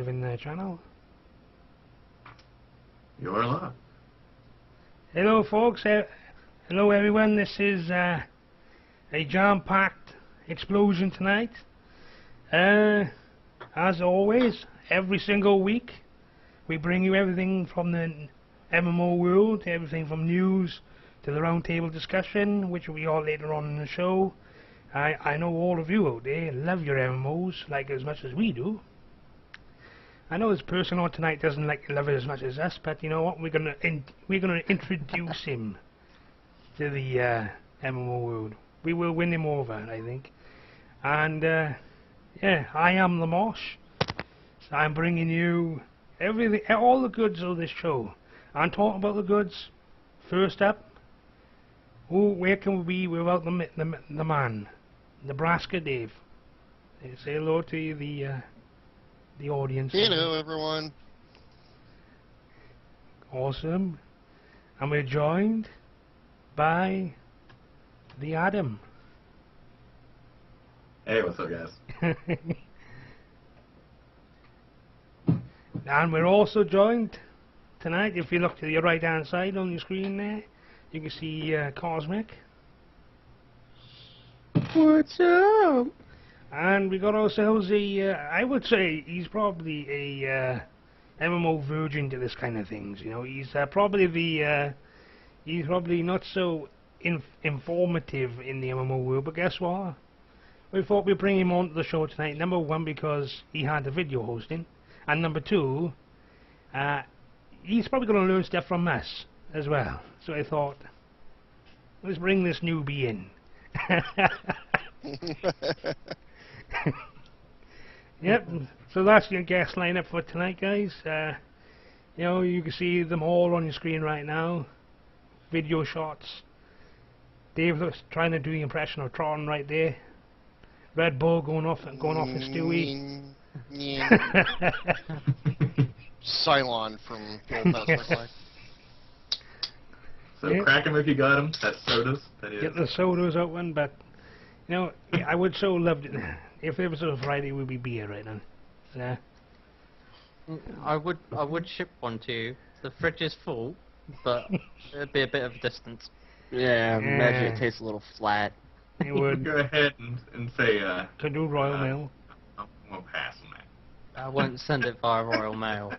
in the channel. You're live. Hello folks, hello everyone, this is a jam-packed explosion tonight. As always, every single week we bring you everything from the MMO world, everything from news to the roundtable discussion, which will be all later on in the show. I know all of you out there love your MMOs like as much as we do. I know this person on tonight doesn't love it as much as us, but you know what? We're gonna introduce him to the MMO world. We will win him over, I think. And yeah, I am the Mosh. So I'm bringing you everything, all the goods of this show. I'm talking about the goods. First up, where can we be without the man, Nebraska Dave? Say hello to the audience. Hello, everyone. Awesome. And we're joined by the Adam. Hey, what's up, guys? And we're also joined tonight, if you look to your right hand side on your screen there, you can see Cosmic. What's up? And we got ourselves I would say he's probably a MMO virgin to this kind of things. You know, he's probably he's probably not so informative in the MMO world. But guess what? We thought we'd bring him onto the show tonight. Number one, because he had the video hosting, and number two, he's probably going to learn stuff from us as well. So I thought, let's bring this newbie in. Yep, so that's your guest lineup for tonight, guys. You know, you can see them all on your screen right now. Video shots. Dave looks trying to do the impression of Tron right there. Red Bull going off at Stewie. Cylon from Old Master. So Yeah. crack 'em if you got 'em. That's sodas. That is. Get the sodas out one, but you know, I would so love it. If there was a Friday, it would be beer right now. Yeah. I would ship one to you. The fridge is full, but it'd be a bit of a distance. Yeah, imagine it tastes a little flat. It would. Go ahead and say, Could do Royal Mail. I'm gonna pass on that. I won't send it via Royal Mail.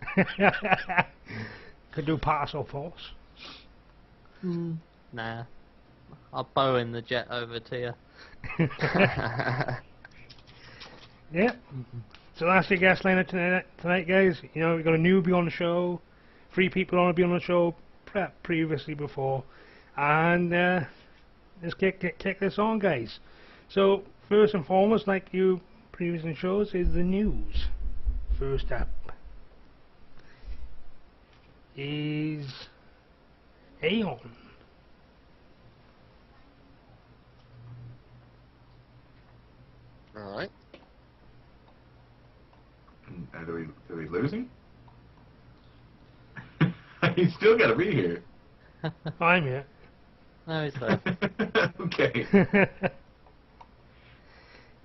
Could do Parcel Force. Nah. I'll bow in the jet over to you. Yep. So that's your guest lineup tonight, guys. You know, we've got a newbie on the show, 3 people want to be on the show previously before, and let's kick this on, guys. So first and foremost, like you previously shows, is the news. First up is Aeon. All right. Are we losing? He's still gotta be here. I'm here. No, he's there. Okay.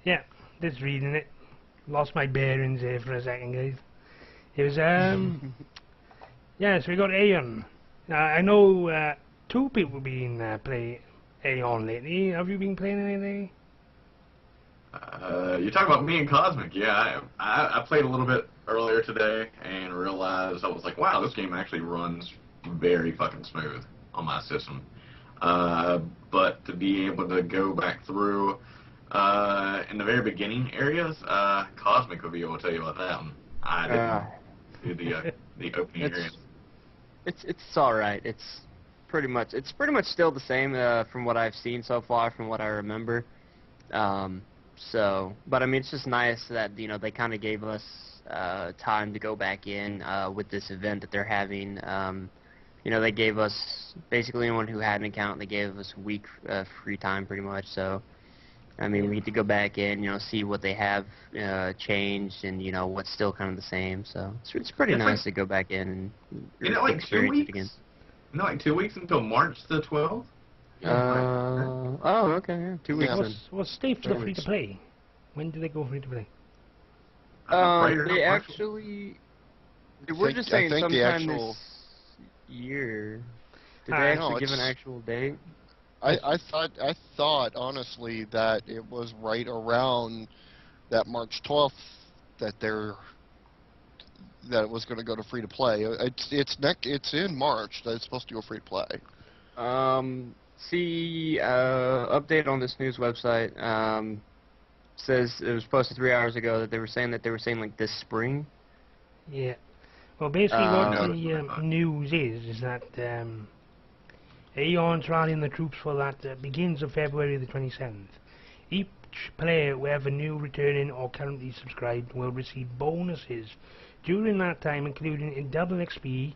Yeah, just reading it. Lost my bearings there for a second, guys. It was yeah, so we got Aeon. I know 2 people been playing Aeon lately. Have you been playing anything? You're talking about me and Cosmic. Yeah, I played a little bit earlier today and realized I was like, wow, this game actually runs very fucking smooth on my system. But to be able to go back through in the very beginning areas, Cosmic would be able to tell you about that one. I didn't do the opening areas. It's all right. It's pretty much still the same from what I've seen so far, from what I remember. So, but I mean, it's just nice that, you know, they kind of gave us time to go back in with this event that they're having. You know, they gave us, basically anyone who had an account, they gave us a week free time pretty much. So, I mean, we get to go back in, you know, see what they have changed and, you know, what's still kind of the same. So it's pretty nice to go back in and like 2 experience weeks? it again. Like 2 weeks until March the 12th? Oh, okay, yeah. 2 weeks. Yeah. What's Steve for the free to play? When do they go free to play? They actually. They were just saying sometime this year. Did they actually give an actual date? I thought honestly that it was right around that March 12th that it was going to go to free to play. It's in March that it's supposed to go free to play. Update on this news website says it was posted 3 hours ago that they were saying like this spring. Yeah. Well, basically what the news is that Aeon's rallying the troops for that begins on February the 27th. Each player, whether new, returning, or currently subscribed, will receive bonuses during that time, including a double XP,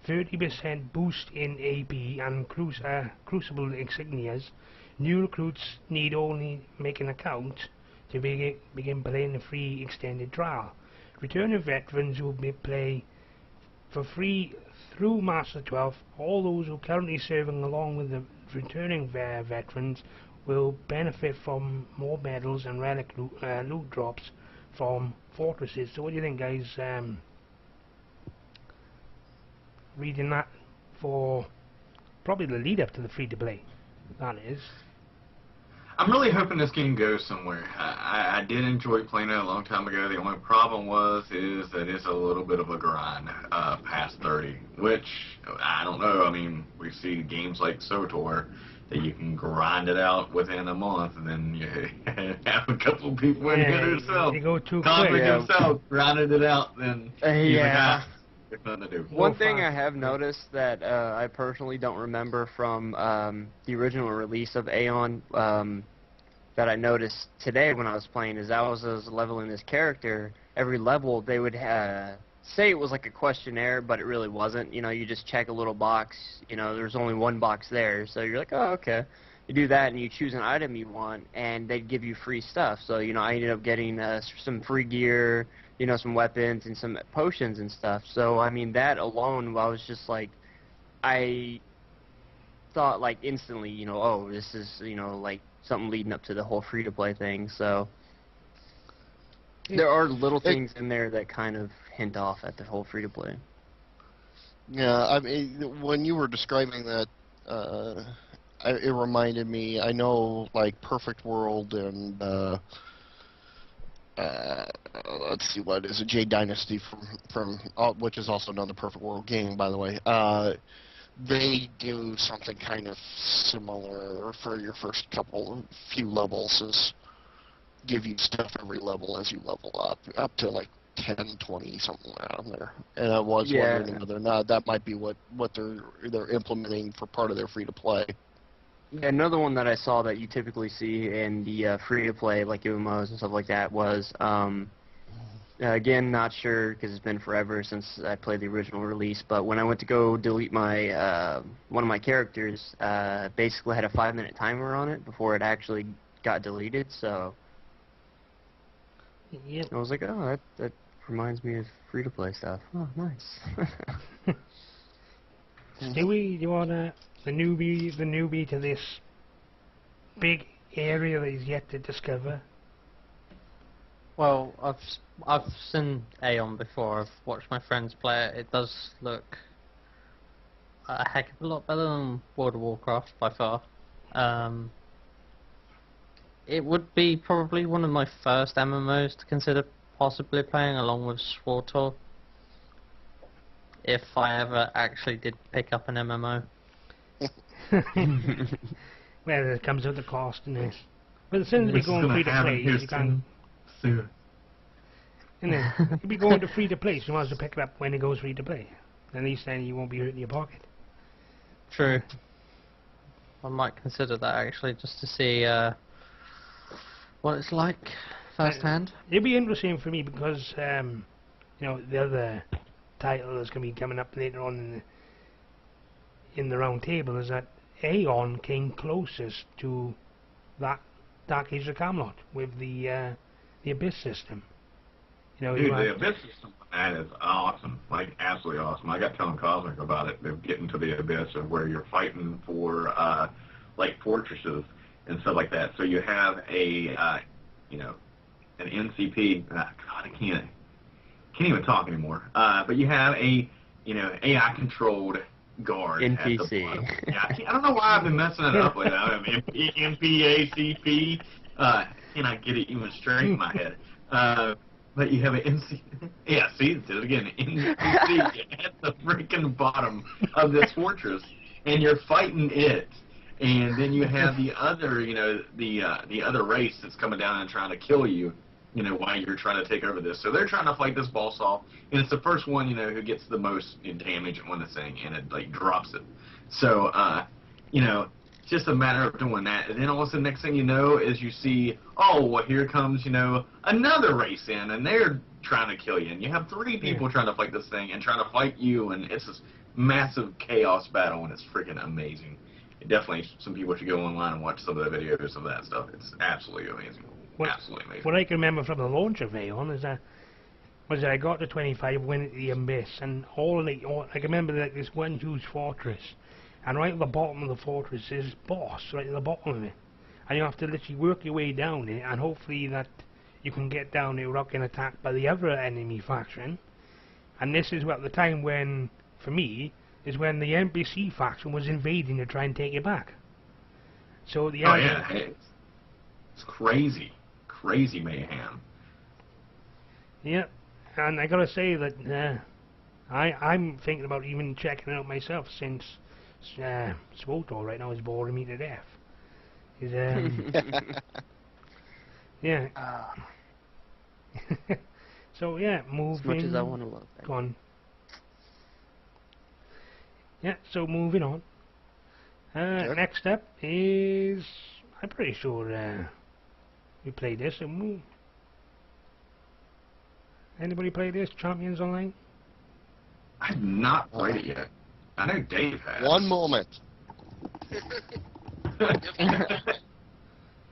30% boost in AP, and Crucible insignias. New recruits need only make an account to begin playing the free extended trial. Returning veterans will play for free through Master 12. All those who are currently serving along with the returning veterans will benefit from more medals and relic loot drops from fortresses. So what do you think, guys? Reading that for probably the lead up to the free-to-play, that is. I'm really hoping this game goes somewhere. I did enjoy playing it a long time ago. The only problem is that it's a little bit of a grind past 30, which, I don't know. I mean, we see games like SOTOR that you can grind it out within a month, and then you have a couple of people in here themselves. They go too quick. Himself grinded it out, then he's like, there's nothing to do. One thing I have noticed that I personally don't remember from the original release of Aeon that I noticed today when I was playing is I was leveling this character. Every level they would say it was like a questionnaire, but it really wasn't. You know, you just check a little box. You know, there's only one box there, so you're like, oh, okay. You do that and you choose an item you want, and they'd give you free stuff. So, you know, I ended up getting some free gear, you know, some weapons and some potions and stuff. So, I mean, that alone, I was just like, I thought, like, instantly, you know, oh, this is, you know, like, something leading up to the whole free-to-play thing. So, there are little things in there that kind of hint off at the whole free-to-play. Yeah, I mean, when you were describing that, it reminded me, I know, like, Perfect World and, let's see, what is it, Jade Dynasty from which is also another Perfect World game, by the way. They do something kind of similar for your first few levels, is give you stuff every level as you level up to like 10, 20, something around there. And I was wondering whether or not that might be what they're implementing for part of their free-to-play. Yeah, another one that I saw that you typically see in the free-to-play, like MMOs and stuff like that, was, again, not sure because it's been forever since I played the original release, but when I went to go delete my one of my characters, basically had a 5-minute timer on it before it actually got deleted, so I was like, oh, that reminds me of free-to-play stuff. Oh, nice. Stewie, do you want the newbie to this big area that he's yet to discover? Well, I've seen Aeon before. I've watched my friends play it. It does look a heck of a lot better than World of Warcraft by far. It would be probably one of my first MMOs to consider possibly playing along with SWTOR, if I ever actually did pick up an MMO. Well, it comes with the cost in this. But as soon as you go on free to play, you can. If you go into free to play, so you might as well pick it up when it goes free to play. At least then you won't be hurting your pocket. True. I might consider that actually, just to see what it's like firsthand. It'll be interesting for me because you know, the other title that's going to be coming up later on in the round table is that Aeon came closest to that Dark Age of Camelot with the Abyss system. You know, dude, the Abyss system, that is awesome, like absolutely awesome. I got telling Cosmic about it. They're getting to the Abyss of where you're fighting for like fortresses and stuff like that. So you have a you know, an NCP. God, I can't even talk anymore. But you have a AI controlled guard at the NPC. bottom. Yeah, I don't know why I've been messing it up like that. I mean, NPACP. Can I get it even straight in my head? But you have an NC. Yeah, see, did it again. NPC at the freaking bottom of this fortress, and you're fighting it. And then you have the other, the other race that's coming down and trying to kill you, while you're trying to take over this. So they're trying to fight this boss off, and it's the first one, who gets the most damage on the thing, and it like drops it. So, just a matter of doing that, and then all of a sudden, next thing you know is you see, oh, well, here comes, another race in, and they're trying to kill you, and you have 3 people trying to fight this thing and trying to fight you, and it's this massive chaos battle, and it's freaking amazing. Definitely, some people should go online and watch some of the videos of that stuff. It's absolutely amazing. Absolutely amazing. What I can remember from the launch of Aeon is that I got to 25, went into the Abyss, and I can remember that this one huge fortress, and right at the bottom of the fortress is boss, right at the bottom of it, and you have to literally work your way down it, and hopefully that you can get down there without getting attacked by the other enemy faction. And this is at the time when, for me, is when the NPC faction was invading to try and take it back. So the it's crazy mayhem. Yeah, and I gotta say that I'm thinking about even checking it out myself, since SWOTOR right now is boring me to death. Yeah. So yeah, moving. As much as I want to love that. Go on. Yeah, so moving on. Next up is, I'm pretty sure we played this. Anybody play this? Champions Online? I've not played it yet. I know Dave has. One moment.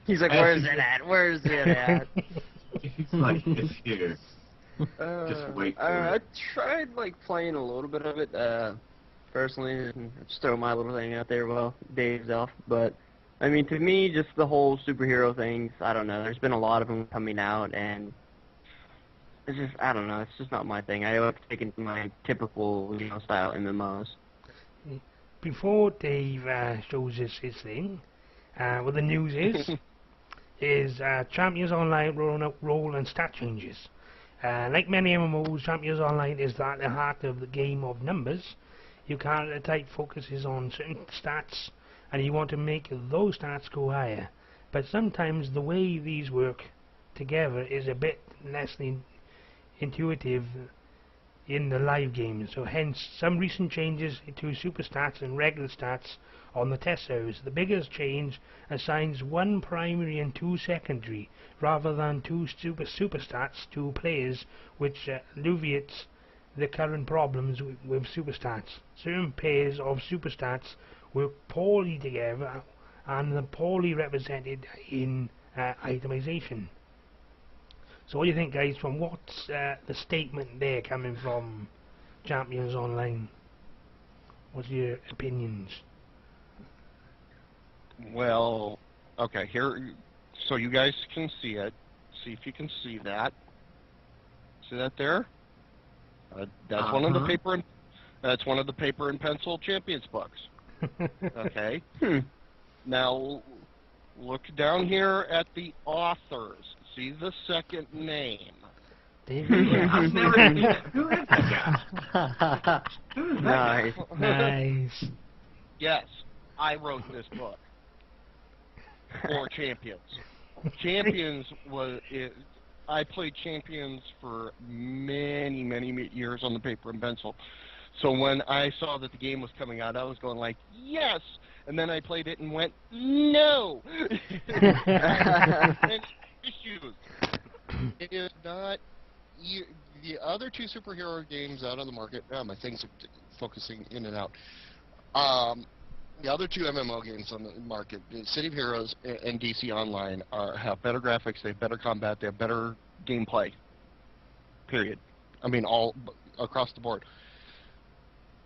He's like, where's it at? Where's it at? He's like, it's here. Just wait for I it. tried playing a little bit of it personally, and just throw my little thing out there while Dave's off. But I mean, to me, just the whole superhero things, I don't know. There's been a lot of them coming out, and it's just, I don't know. It's just not my thing. I like taking my typical, style MMOs. Before Dave shows us his thing, what the news is Champions Online rolling out role and stat changes. Like many MMOs, Champions Online is at the heart of the game of numbers. Your character type focuses on certain stats, and you want to make those stats go higher. But sometimes the way these work together is a bit less intuitive in the live game, so hence some recent changes to super stats and regular stats on the test servers. The biggest change assigns 1 primary and 2 secondary rather than 2 super stats to players, which alleviates the current problems with super stats. Certain pairs of super stats work poorly together and are poorly represented in itemization. So what do you think, guys, from what's the statement there coming from Champions Online? What's your opinions? Well, okay, here, so you guys can see it. See if you can see that. See that there? That's one of the paper and that's one of the paper and pencil champions books. Okay. Now look down here at the authors. See the second name. I've never seen it. Who is that guy? Who is that guy? Nice. Yes, I wrote this book for Champions. Champions I played Champions for many, many years on the paper and pencil. So when I saw that the game was coming out, I was going like, yes! And then I played it and went, no! And issues. It is not... the other 2 superhero games out on the market... my things are focusing in and out. The other 2 MMO games on the market, City of Heroes and DC Online, have better graphics, they have better combat, they have better gameplay. Period. I mean, all across the board.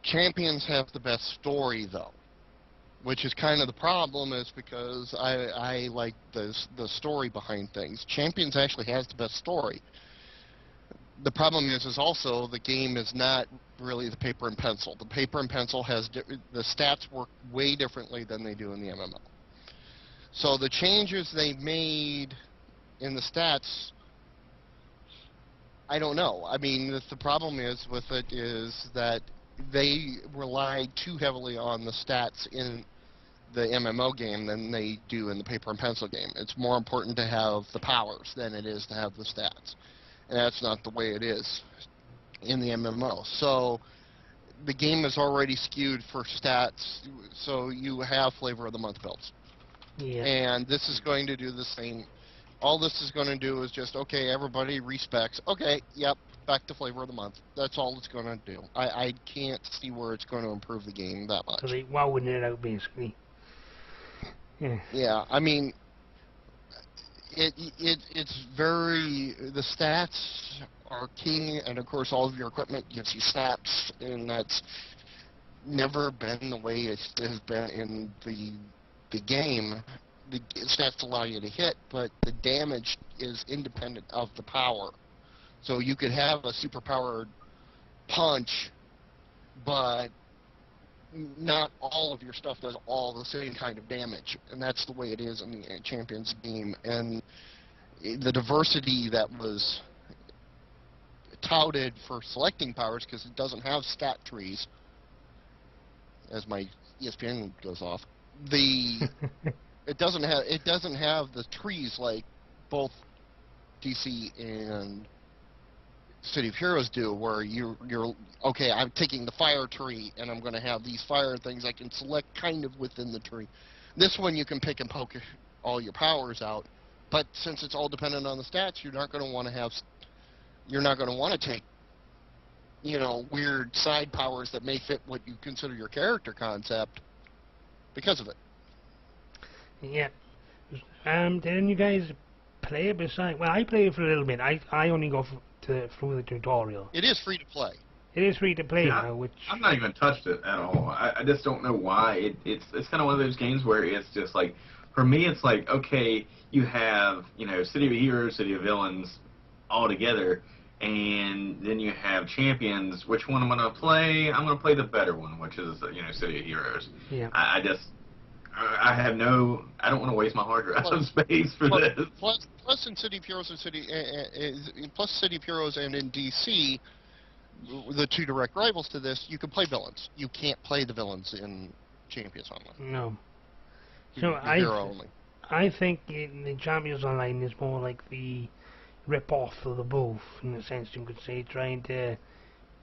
Champions have the best story, though. which is kind of the problem, is because I like the story behind things. Champions actually has the best story. The problem is also the game is not really the paper and pencil. The paper and pencil has the stats work way differently than they do in the MMO. So the changes they made in the stats, I don't know. I mean, the problem is with it is that they relied too heavily on the stats in the MMO game than they do in the paper and pencil game. It's more important to have the powers than it is to have the stats. And that's not the way it is in the MMO. So the game is already skewed for stats, so you have Flavor of the Month builds. Yeah. And this is going to do the same. All this is going to do is just, okay, everybody respecs. Okay, yep, back to Flavor of the Month. That's all it's going to do. I can't see where it's going to improve the game that much. So they wowing it out, basically. Yeah. Yeah, I mean, it's very, the stats are king, and of course all of your equipment gives you stats, and that's never been the way it has been in the game. The stats allow you to hit, but the damage is independent of the power. So you could have a superpowered punch, but not all of your stuff does all the same kind of damage, and that's the way it is in the Champions game. And the diversity that was touted for selecting powers, because it doesn't have stat trees, as my ESPN goes off, it doesn't have the trees like both DC and City of Heroes do, where you're okay, I'm taking the fire tree and I'm going to have these fire things I can select kind of within the tree. This one you can pick and poke all your powers out, but since it's all dependent on the stats, you're not going to want to take, you know, weird side powers that may fit what you consider your character concept because of it. Yeah. Didn't you guys play it besides? Well, I played it for a little bit. I only go through the tutorial. It is free to play. It is free to play now, which I've not even touched it at all. I just don't know why. It's kind of one of those games where it's just like, for me, it's like, okay, you have, you know, City of Heroes, City of Villains all together, and then you have Champions. Which one am I going to play? I'm going to play the better one, which is, you know, City of Heroes. Yeah. I don't want to waste my hard drive space for this. Plus in City of Heroes and City of Heroes and in DC, the two direct rivals to this, you can play villains. You can't play the villains in Champions Online. No. So I think the Champions Online is more like the rip-off of the both, in the sense you could say, trying to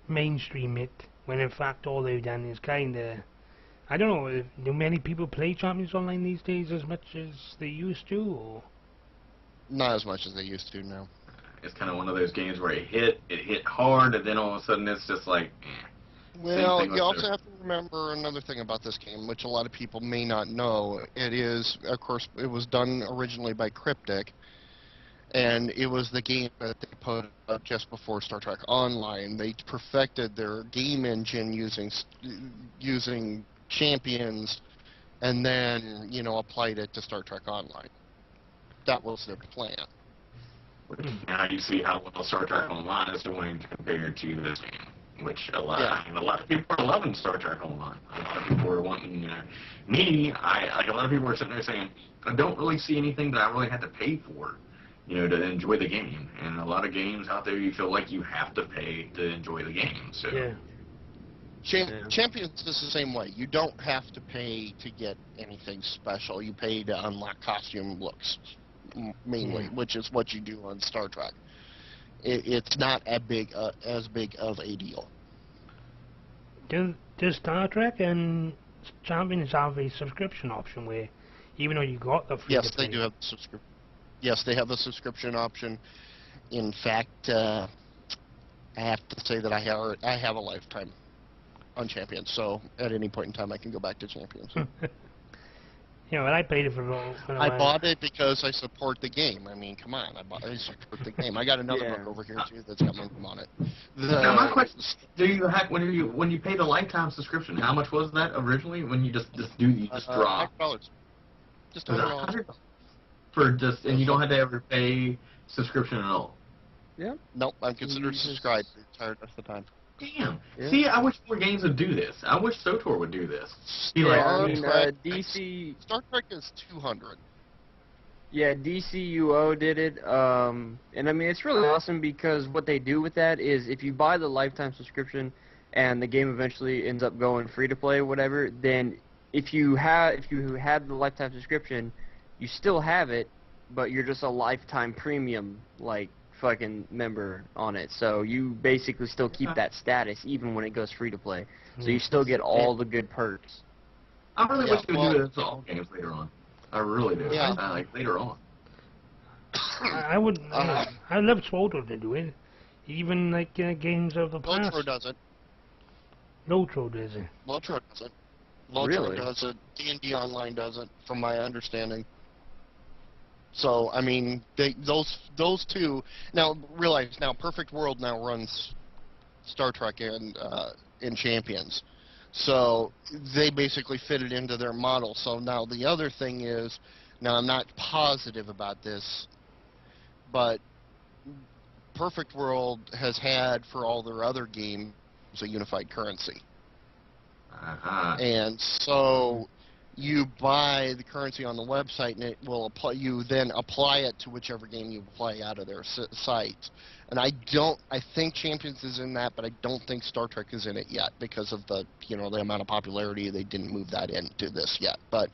mainstream it, when in fact all they've done is kind of, I don't know, do many people play Champions Online these days as much as they used to, or? Not as much as they used to, no. It's kind of one of those games where it hit hard, and then all of a sudden it's just like, Well, you also have to remember another thing about this game, which a lot of people may not know. It is, of course, it was done originally by Cryptic, and it was the game that they put up just before Star Trek Online. They perfected their game engine using Champions, and then, you know, applied it to Star Trek Online. That was their plan. Now you see how well Star Trek Online is doing compared to this game, which a lot of people are loving Star Trek Online. A lot of people are wanting, you know, a lot of people are sitting there saying, I don't really see anything that I really had to pay for, you know, to enjoy the game. And a lot of games out there, you feel like you have to pay to enjoy the game. So. Yeah. Champions is the same way. You don't have to pay to get anything special. You pay to unlock costume looks, mainly, which is what you do on Star Trek. It's not as big of a deal. Does Star Trek and Champions have a subscription option where, even though you got the free Yes, they do have the subscription. Yes, they have a subscription option. In fact, I have to say that I have a lifetime on Champions, so at any point in time I can go back to Champions. You know, and I played it for a little. I bought it because I support the game. I mean, come on, I support the game. I got another Yeah. book over here too that's got my name on it. Now my question: do you have when you pay the lifetime subscription? How much was that originally? When you just drop $100. Just Was it $100. $100 for just, and you don't have to ever pay subscription at all. Nope, I'm considered Jesus. subscribed the entire rest of the time. Damn. Yeah. See, I wish more games would do this. I wish SOTOR would do this. Be Yeah, like, I mean, Star Trek- DC. Star Trek is 200. Yeah, DCUO did it, and I mean it's really awesome because what they do with that is if you buy the lifetime subscription and the game eventually ends up going free to play or whatever, then if you had the lifetime subscription, you still have it, but you're just a lifetime premium like fucking member on it. So you basically still keep that status even when it goes free to play. So you still get all the good perks. I really Yeah, wish they would do this to all games later on. I really do. Yeah. Like later on. I would. I love SWOTO to do it. Even like games of the past. Lotro does it. Lotro does it. Lotro does it. Lotro Really? does it. D&D Online does it, from my understanding. So, I mean, those two... Now, realize, now Perfect World now runs Star Trek and Champions. So, they basically fit it into their model. So, now the other thing is... Now, I'm not positive about this, but Perfect World has had, for all their other games, a unified currency. Uh-huh. And so you buy the currency on the website, and it will apply. You then apply it to whichever game you play out of their site. And I think Champions is in that, but I don't think Star Trek is in it yet because of the the amount of popularity. They didn't move that into this yet. But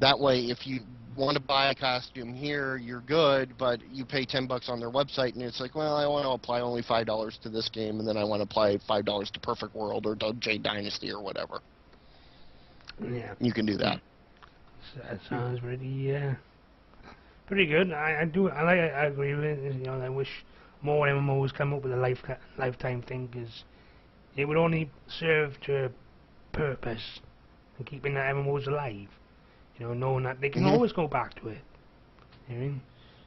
that way, if you want to buy a costume here, you're good, but you pay $10 on their website, and it's like, well, I want to apply only $5 to this game, and then I want to apply $5 to Perfect World or to J Dynasty or whatever. Yeah. You can do that. That sounds pretty good. I agree with it. I wish more MMOs come up with a lifetime thing, because it would only serve to purpose and keeping the MMOs alive. Knowing that they can always go back to it.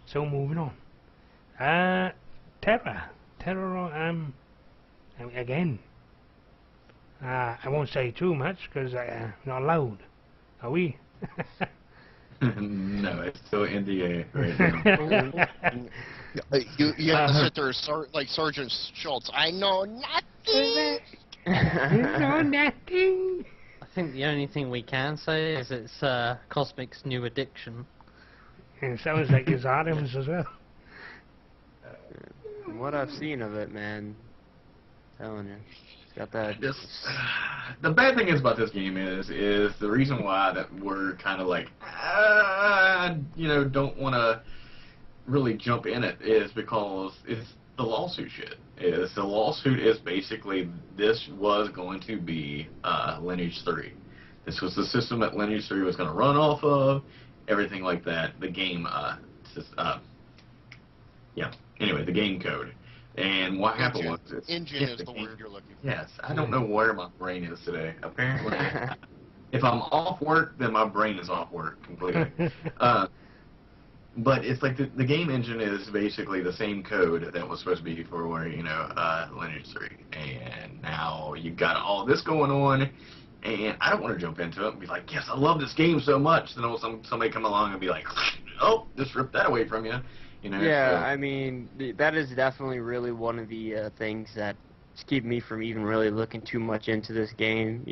So moving on. Terra, again. I won't say too much because not allowed. Are we? No, it's still NDA right now. You have to sit there like Sergeant Schultz. I know nothing. You know nothing. I think the only thing we can say is it's Cosmic's new addiction. And it sounds like his Adams as well. From what I've seen of it, man, telling you, it's got that. The bad thing is about this game is the reason why that we're kind of like, don't want to really jump in it is because it's the lawsuit shit. The lawsuit is basically this was going to be Lineage 3. This was the system that Lineage 3 was going to run off of, everything like that. The game, anyway, the game code. And what happened was... Engine is the word you're looking for. Yes, I don't know where my brain is today. Apparently, if I'm off work, then my brain is off work completely. But it's like the game engine is basically the same code that was supposed to be for Lineage 3, and now you've got all this going on, and I don't want to jump into it and be like, yes, I love this game so much. Then somebody come along and be like, oh, just rip that away from you. Yeah, I mean that is definitely really one of the things that keep me from even really looking too much into this game.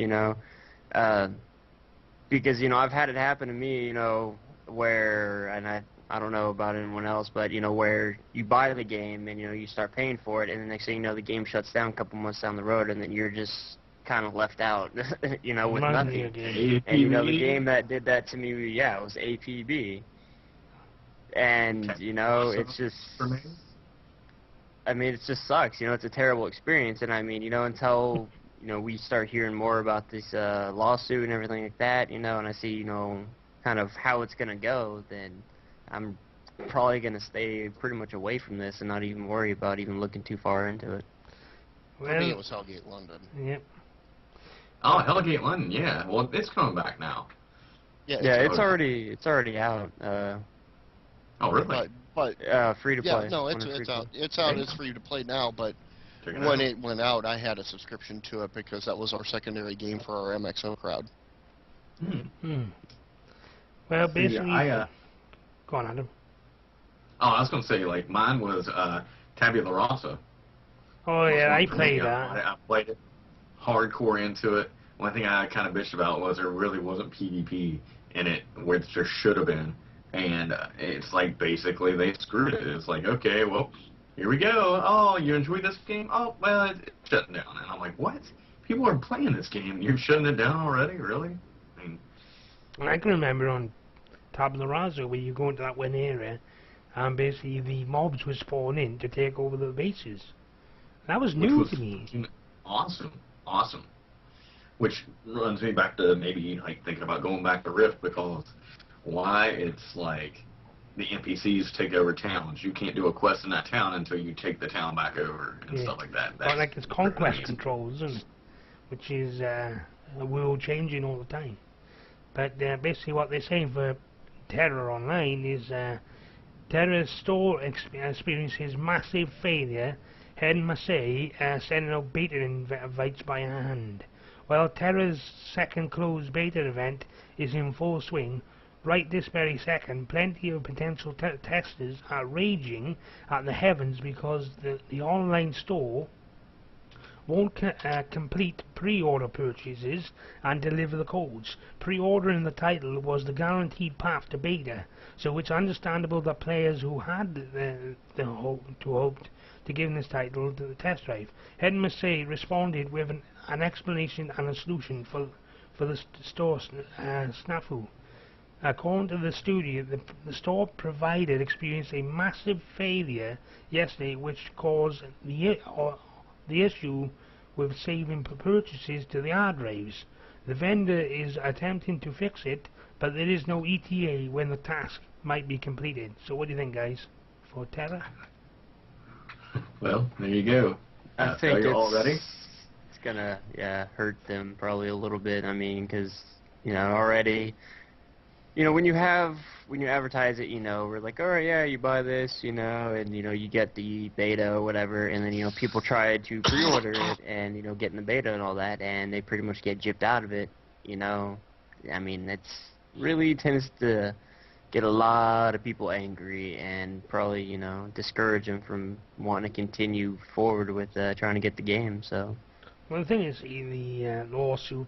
Because I've had it happen to me. Where and I don't know about anyone else, but where you buy the game and you start paying for it, and the next thing you know, the game shuts down a couple months down the road, and then you're just kind of left out, with nothing. And the game that did that to me, it was APB, and it's just, I mean, it just sucks. It's a terrible experience, and I mean, until we start hearing more about this lawsuit and everything like that, and I see kind of how it's gonna go, then I'm probably going to stay pretty much away from this and not even worry about even looking too far into it. For me, it was Hellgate London. Yep. Oh, Hellgate London, yeah. Well, it's coming back now. Yeah, Yeah, it's already already out. Oh, really? But Free to yeah, play. no, On a free it's to out. play. It's out. Damn. It's free to play now. But Check it when out. it went out, I had a subscription to it because that was our secondary game for our MXO crowd. Well, See, basically, I go on, Adam. oh, I was gonna say like mine was Tabula Rasa. Oh Was yeah, one I for me. played that. I played it hardcore into it. One thing I kind of bitched about was there really wasn't PvP in it, which there should have been. And it's like basically they screwed it. It's like, okay, well, here we go. Oh, you enjoy this game? Oh, well, it's shutting down. And I'm like, what? People are playing this game. You're shutting it down already? Really? I mean, And I can remember on Tabula Rasa where you go into that one area, and basically the mobs would spawn in to take over the bases. That was which new was to me. awesome. Which runs me back to maybe like thinking about going back to Rift, because why it's like the NPCs take over towns. You can't do a quest in that town until you take the town back over and stuff like that. But like it's conquest amazing. controls, isn't it? Which is a world changing all the time. But basically what they're saying for Terra Online is Terra's store experiences massive failure. Hen Massey sending out beta invites by hand. While Terra's second closed beta event is in full swing, right this very second, plenty of potential testers are raging at the heavens because the online store won't complete pre-order purchases and deliver the codes. Pre-ordering the title was the guaranteed path to beta, so it's understandable that players who had hoped to give this title to the test drive. Head Massey responded with an explanation and a solution for the store snafu. According to the studio, the store provided experienced a massive failure yesterday, which caused the issue with saving purchases to the hard drives. The vendor is attempting to fix it, but there is no ETA when the task might be completed. So what do you think, guys, for Terra? Well, there you go. I think you're all ready. it's gonna hurt them probably a little bit. I mean, because already, when you advertise it, we're like, all right, yeah, you buy this, and you get the beta or whatever, and then people try to pre-order it and get in the beta and all that, and they pretty much get gypped out of it. I mean, it's really tends to get a lot of people angry and probably discourage them from wanting to continue forward with trying to get the game. So. Well, the thing is, the lawsuit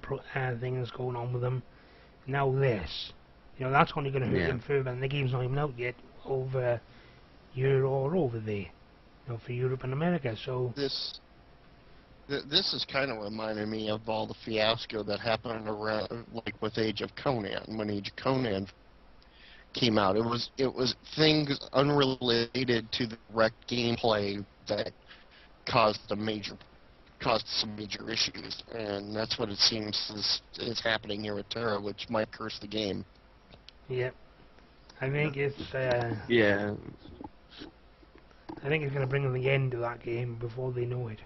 thing that's going on with them. Now this. That's only going to hurt them further, and the game's not even out yet over here or over there, for Europe and America. So this is kind of reminding me of all the fiasco that happened around, like with Age of Conan, when Age of Conan came out. It was things unrelated to the direct gameplay that caused some major issues, and that's what it seems is happening here with Terra, which might curse the game. Yep. I think it's Yeah. I think it's going to bring the end to that game before they know it.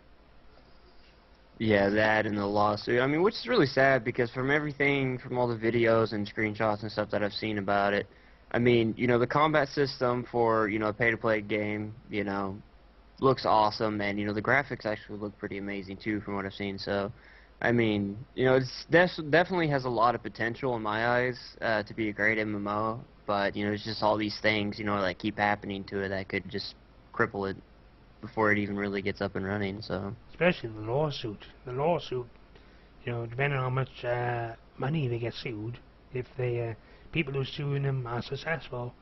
Yeah, that and the lawsuit. I mean, which is really sad because from all the videos and screenshots and stuff that I've seen about it, I mean, the combat system for, a pay-to-play game, looks awesome, and, the graphics actually look pretty amazing, too, from what I've seen. So, I mean, it's definitely has a lot of potential in my eyes to be a great MMO, but, it's just all these things, that keep happening to it that could just cripple it before it even really gets up and running, so. Especially the lawsuit. The lawsuit, depending on how much money they get sued, if they people who are suing them are successful,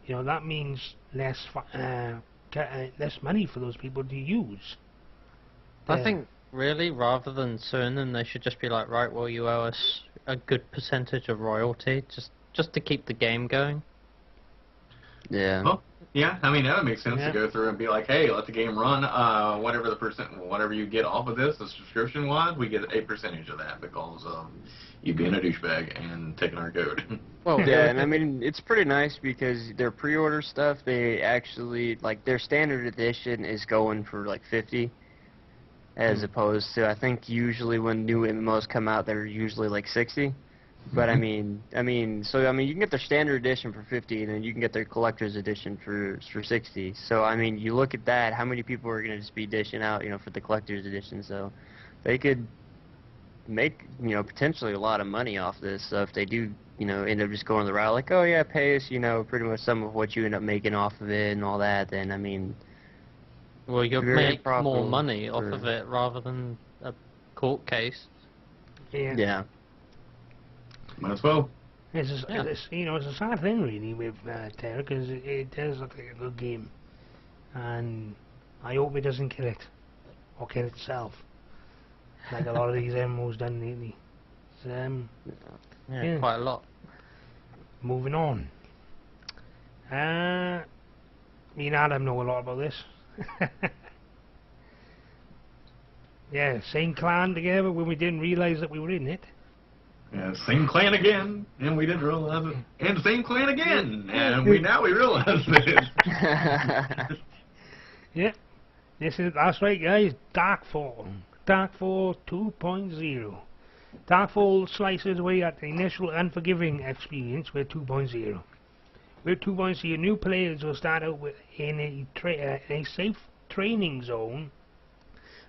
that means less money for those people to use. I think, really, rather than suing them, they should just be like, right, well, you owe us a good percentage of royalty, just to keep the game going. Yeah. Well, yeah, I mean, that would make sense Yeah. to go through and be like, hey, let the game run, whatever you get off of this, the subscription-wise, we get a percentage of that because you being a douchebag and taking our code. Well, Yeah, and I mean, it's pretty nice because their pre-order stuff, they actually, like, their standard edition is going for, like, 50, as opposed to, I think, usually when new MMOs come out, they're usually, like, 60. But I mean, you can get their standard edition for 50, and then you can get their collector's edition for 60. So I mean, you look at that. How many people are going to just be dishing out, for the collector's edition? So they could make, potentially a lot of money off this. So if they do, end up just going the route like, oh yeah, pay us, pretty much some of what you end up making off of it and all that, then I mean, well, you'll very make more profitable money off for- of it rather than a court case. Yeah. Yeah. Might as well. It's a, Yeah. it's a sad thing really with Terra, because it does look like a good game, and I hope it doesn't kill it or kill itself like a lot of these MMOs done lately. So, Yeah. Quite a lot. moving on. Me and Adam know a lot about this. Yeah, same clan together when we didn't realise that we were in it. Yeah, same clan again, and we didn't realize it. And same clan again, and we realize it. Yeah, that's right, guys. Darkfall 2.0. Darkfall slices away at the initial unforgiving experience with 2.0. With 2.0, new players will start out in a safe training zone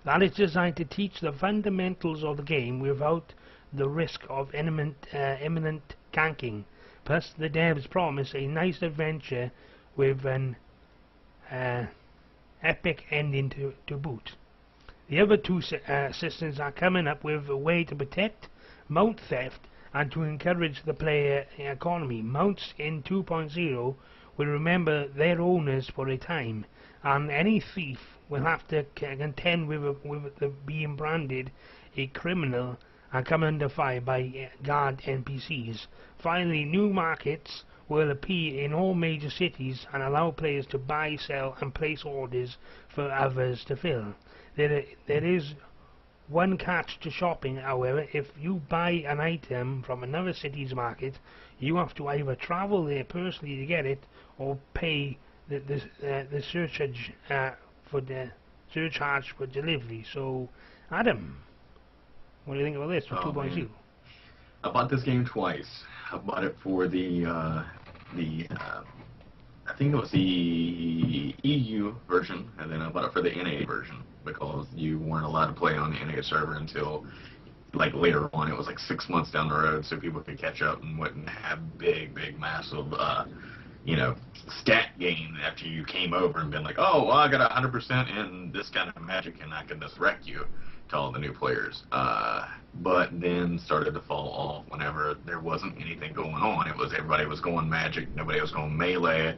that is designed to teach the fundamentals of the game without the risk of imminent ganking. Plus, the devs promise a nice adventure with an epic ending to boot. The other two systems are coming up with a way to protect mount theft and to encourage the player economy. Mounts in 2.0 will remember their owners for a time, and any thief will have to contend with being branded a criminal and come under fire by guard NPCs. Finally, new markets will appear in all major cities and allow players to buy, sell and place orders for others to fill. There is one catch to shopping, however. If you buy an item from another city's market, you have to either travel there personally to get it or pay the surcharge for delivery. So, Adam, what do you think about this for 2.0? I bought this game twice. I bought it for I think it was the EU version, and then I bought it for the NA version because you weren't allowed to play on the NA server until like later on. It was like 6 months down the road, so people could catch up and wouldn't have big, massive, stat gain after you came over and been like, oh, well, I got 100% in this kind of magic and I can just wreck you to all the new players. But then started to fall off whenever there wasn't anything going on. It was everybody was going magic, nobody was going melee.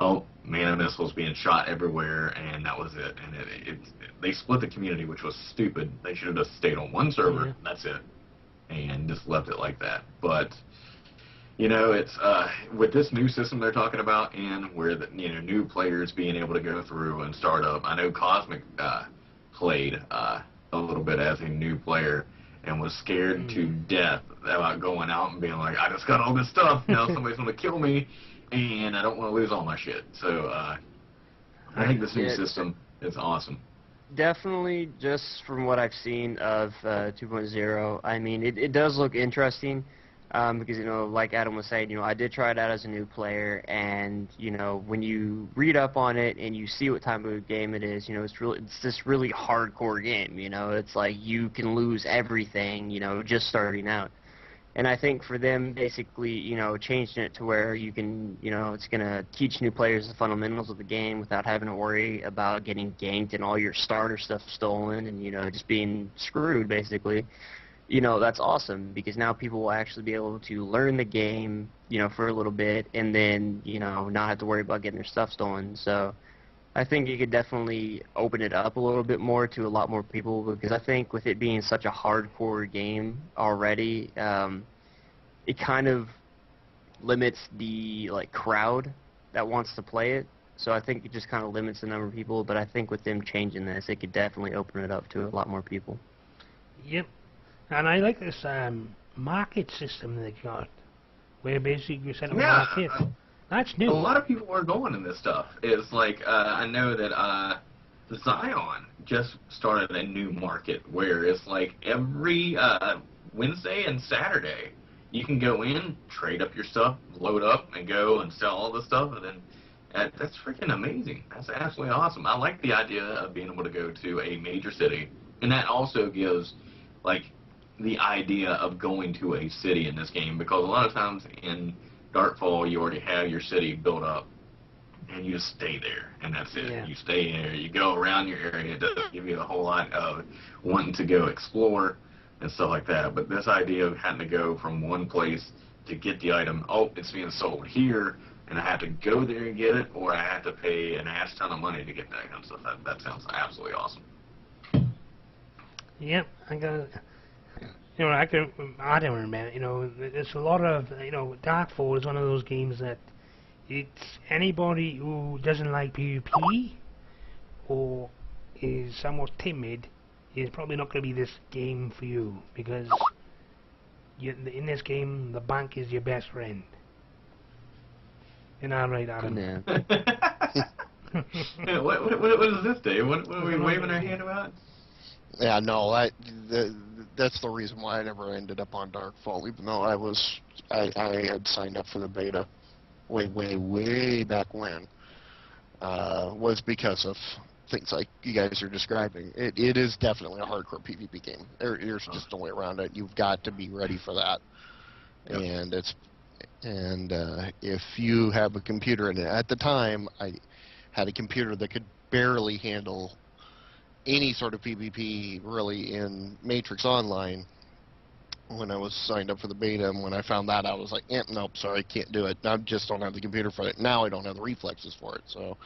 Oh, mana missiles being shot everywhere, and that was it. And they split the community, which was stupid. They should have just stayed on one server. Yeah. That's it, and just left it like that. But it's with this new system they're talking about, and where new players being able to go through and start up. I know Cosmic played a little bit as a new player and was scared to death about going out and being like, I just got all this stuff, now somebody's going to kill me, and I don't want to lose all my shit. So I think this new system is awesome. Definitely, just from what I've seen of 2.0, I mean, it does look interesting. Because, like Adam was saying, I did try it out as a new player, and, when you read up on it and you see what type of game it is, it's this really hardcore game, it's like you can lose everything, just starting out. And I think for them, basically, changing it to where you can, it's going to teach new players the fundamentals of the game without having to worry about getting ganked and all your starter stuff stolen and, just being screwed, basically. That's awesome, because now people will actually be able to learn the game, for a little bit, and then, not have to worry about getting their stuff stolen. So I think you could definitely open it up a little bit more to a lot more people, because I think with it being such a hardcore game already, it kind of limits the, crowd that wants to play it. So I think it just kind of limits the number of people, but I think with them changing this, it could definitely open it up to a lot more people. Yep. And I like this market system they got, where basically you set up a market. That's new. A lot of people are going in this stuff. It's like, I know that Zion just started a new market where it's like every Wednesday and Saturday you can go in, trade up your stuff, load up, and go and sell all the stuff, and then that's freaking amazing. That's absolutely awesome. I like the idea of being able to go to a major city, and that also gives, like, the idea of going to a city in this game, because a lot of times in Darkfall, you already have your city built up, and you just stay there, and that's it. Yeah. You stay there, you go around your area. It doesn't give you a whole lot of wanting to go explore and stuff like that. But this idea of having to go from one place to get the item, oh, it's being sold here, and I have to go there and get it, or I have to pay an ass ton of money to get that kind of stuff. That sounds absolutely awesome. Yep, I got. You know, I don't remember. You know, there's a lot of. You know, Darkfall is one of those games that it's anybody who doesn't like PvP or is somewhat timid is probably not going to be this game for you, because in this game the bank is your best friend. You're not right, Adam. Yeah. Yeah, what is this, Dave? What are we waving our hand about? Yeah, no, that's the reason why I never ended up on Darkfall, even though I had signed up for the beta way back when. Was because of things like you guys are describing. It is definitely a hardcore PvP game. There's just no way around it. You've got to be ready for that. Yep. And if you have a computer, and at the time I had a computer that could barely handle any sort of PvP really in Matrix Online when I was signed up for the beta, and when I found that, I was like, nope, sorry, can't do it. I just don't have the computer for it. Now I don't have the reflexes for it, so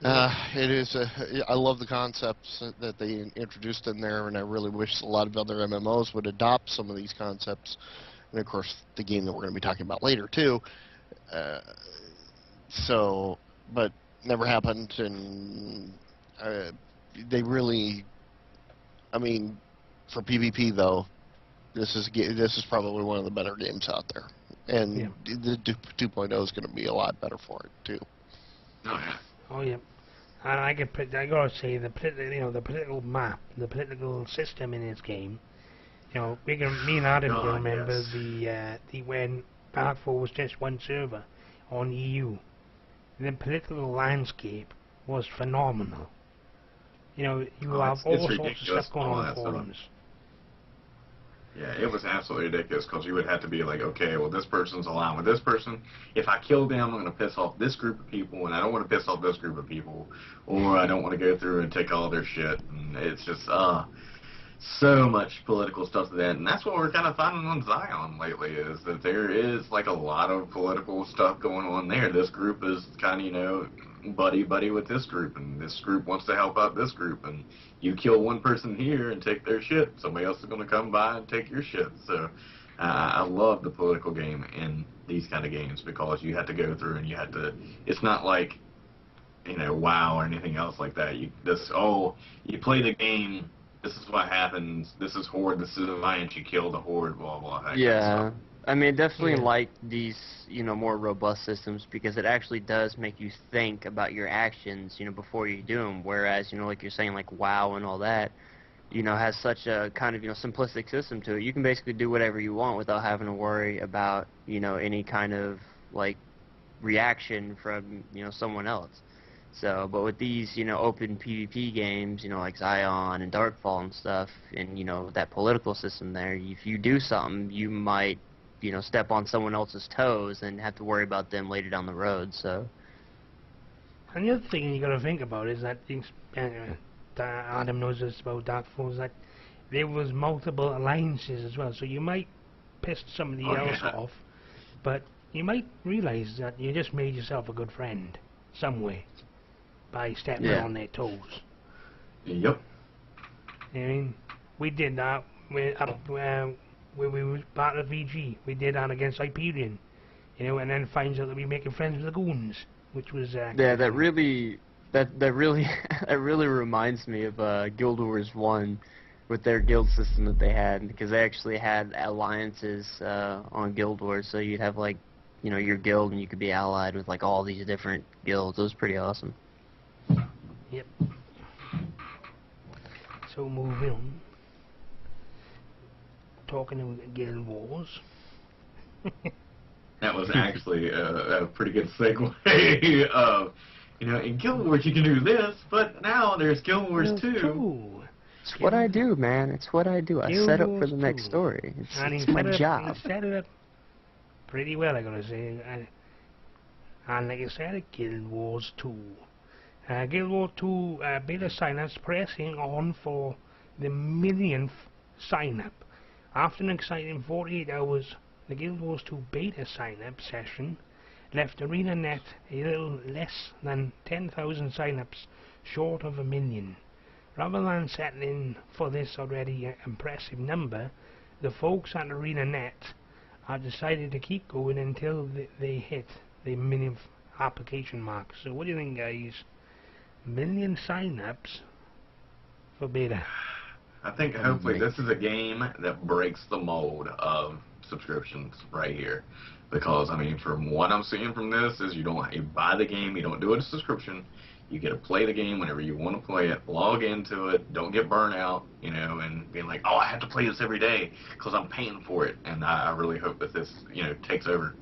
it is. I love the concepts that they introduced in there, and I really wish a lot of other MMOs would adopt some of these concepts. And of course, the game that we're going to be talking about later too. But never happened, and they really. I mean, for PvP though, this is probably one of the better games out there, and the 2.0 is going to be a lot better for it too. Oh yeah. Oh yeah. And I gotta say the political map, the political system in this game. You know, me and Adam can remember the when Darkfall was just one server on EU. The political landscape was phenomenal. You know, you have all sorts of stuff going on in forums. Yeah, it was absolutely ridiculous, because you would have to be like, okay, well, this person's aligned with this person. If I kill them, I'm going to piss off this group of people, and I don't want to piss off this group of people, or I don't want to go through and take all their shit. And it's just so much political stuff to that. And that's what we're kind of finding on Zion lately, is that there is like a lot of political stuff going on there. This group is kind of, you know, buddy with this group, and this group wants to help out this group, and you kill one person here and take their shit, somebody else is going to come by and take your shit. So I love the political game in these kind of games, because you have to go through and you have to, it's not like, you know, WoW or anything else like that. You play the game, this is what happens, this is Horde, this is Alliance, you kill the Horde, blah blah. That Yeah. kind of stuff. I mean, definitely like these, you know, more robust systems, because it actually does make you think about your actions, you know, before you do them. Whereas, you know, like you're saying, like WoW and all that, you know, has such a kind of, you know, simplistic system to it. You can basically do whatever you want without having to worry about, you know, any kind of, like, reaction from, you know, someone else. So, but with these, you know, open PvP games, you know, like Zion and Darkfall and stuff, and, you know, that political system there, if you do something, you might, you know, step on someone else's toes and have to worry about them later down the road, so. And the other thing you got to think about is that Adam knows this about Darkfall, is that there was multiple alliances as well, so you might piss somebody else off, but you might realize that you just made yourself a good friend some way by stepping on their toes. Yep. I mean, we did that when we were part of VG. We did that against Hyperion, you know, and then finds out that we're making friends with the goons, which was yeah, that really that really reminds me of Guild Wars 1 with their guild system that they had, because they actually had alliances on Guild Wars, so you'd have, like, you know, your guild, and you could be allied with, like, all these different guilds. It was pretty awesome. Yep. So moving on. talking about Guild Wars. That was actually a pretty good segue of, in Guild Wars you can do this, but now there's Guild Wars 2. It's what I do, man. It's what I do. I set up for the next story. It's my job. He set it up pretty well, I gotta say. And like I said, Guild Wars 2. Guild Wars 2 beta sign-ups pressing on for the millionth sign-up. After an exciting 48 hours, the Guild Wars 2 beta sign-up session left ArenaNet a little less than 10,000 sign-ups short of 1 million. Rather than settling for this already impressive number, the folks at ArenaNet have decided to keep going until they hit the million application mark. So what do you think, guys? 1 million sign-ups for beta? I think hopefully this is a game that breaks the mold of subscriptions right here. Because, from what I'm seeing from this is you buy the game, you don't do a subscription. You get to play the game whenever you want to play it, log into it, don't get burnt out, and being like, oh, I have to play this every day because I'm paying for it. And I really hope that this, takes over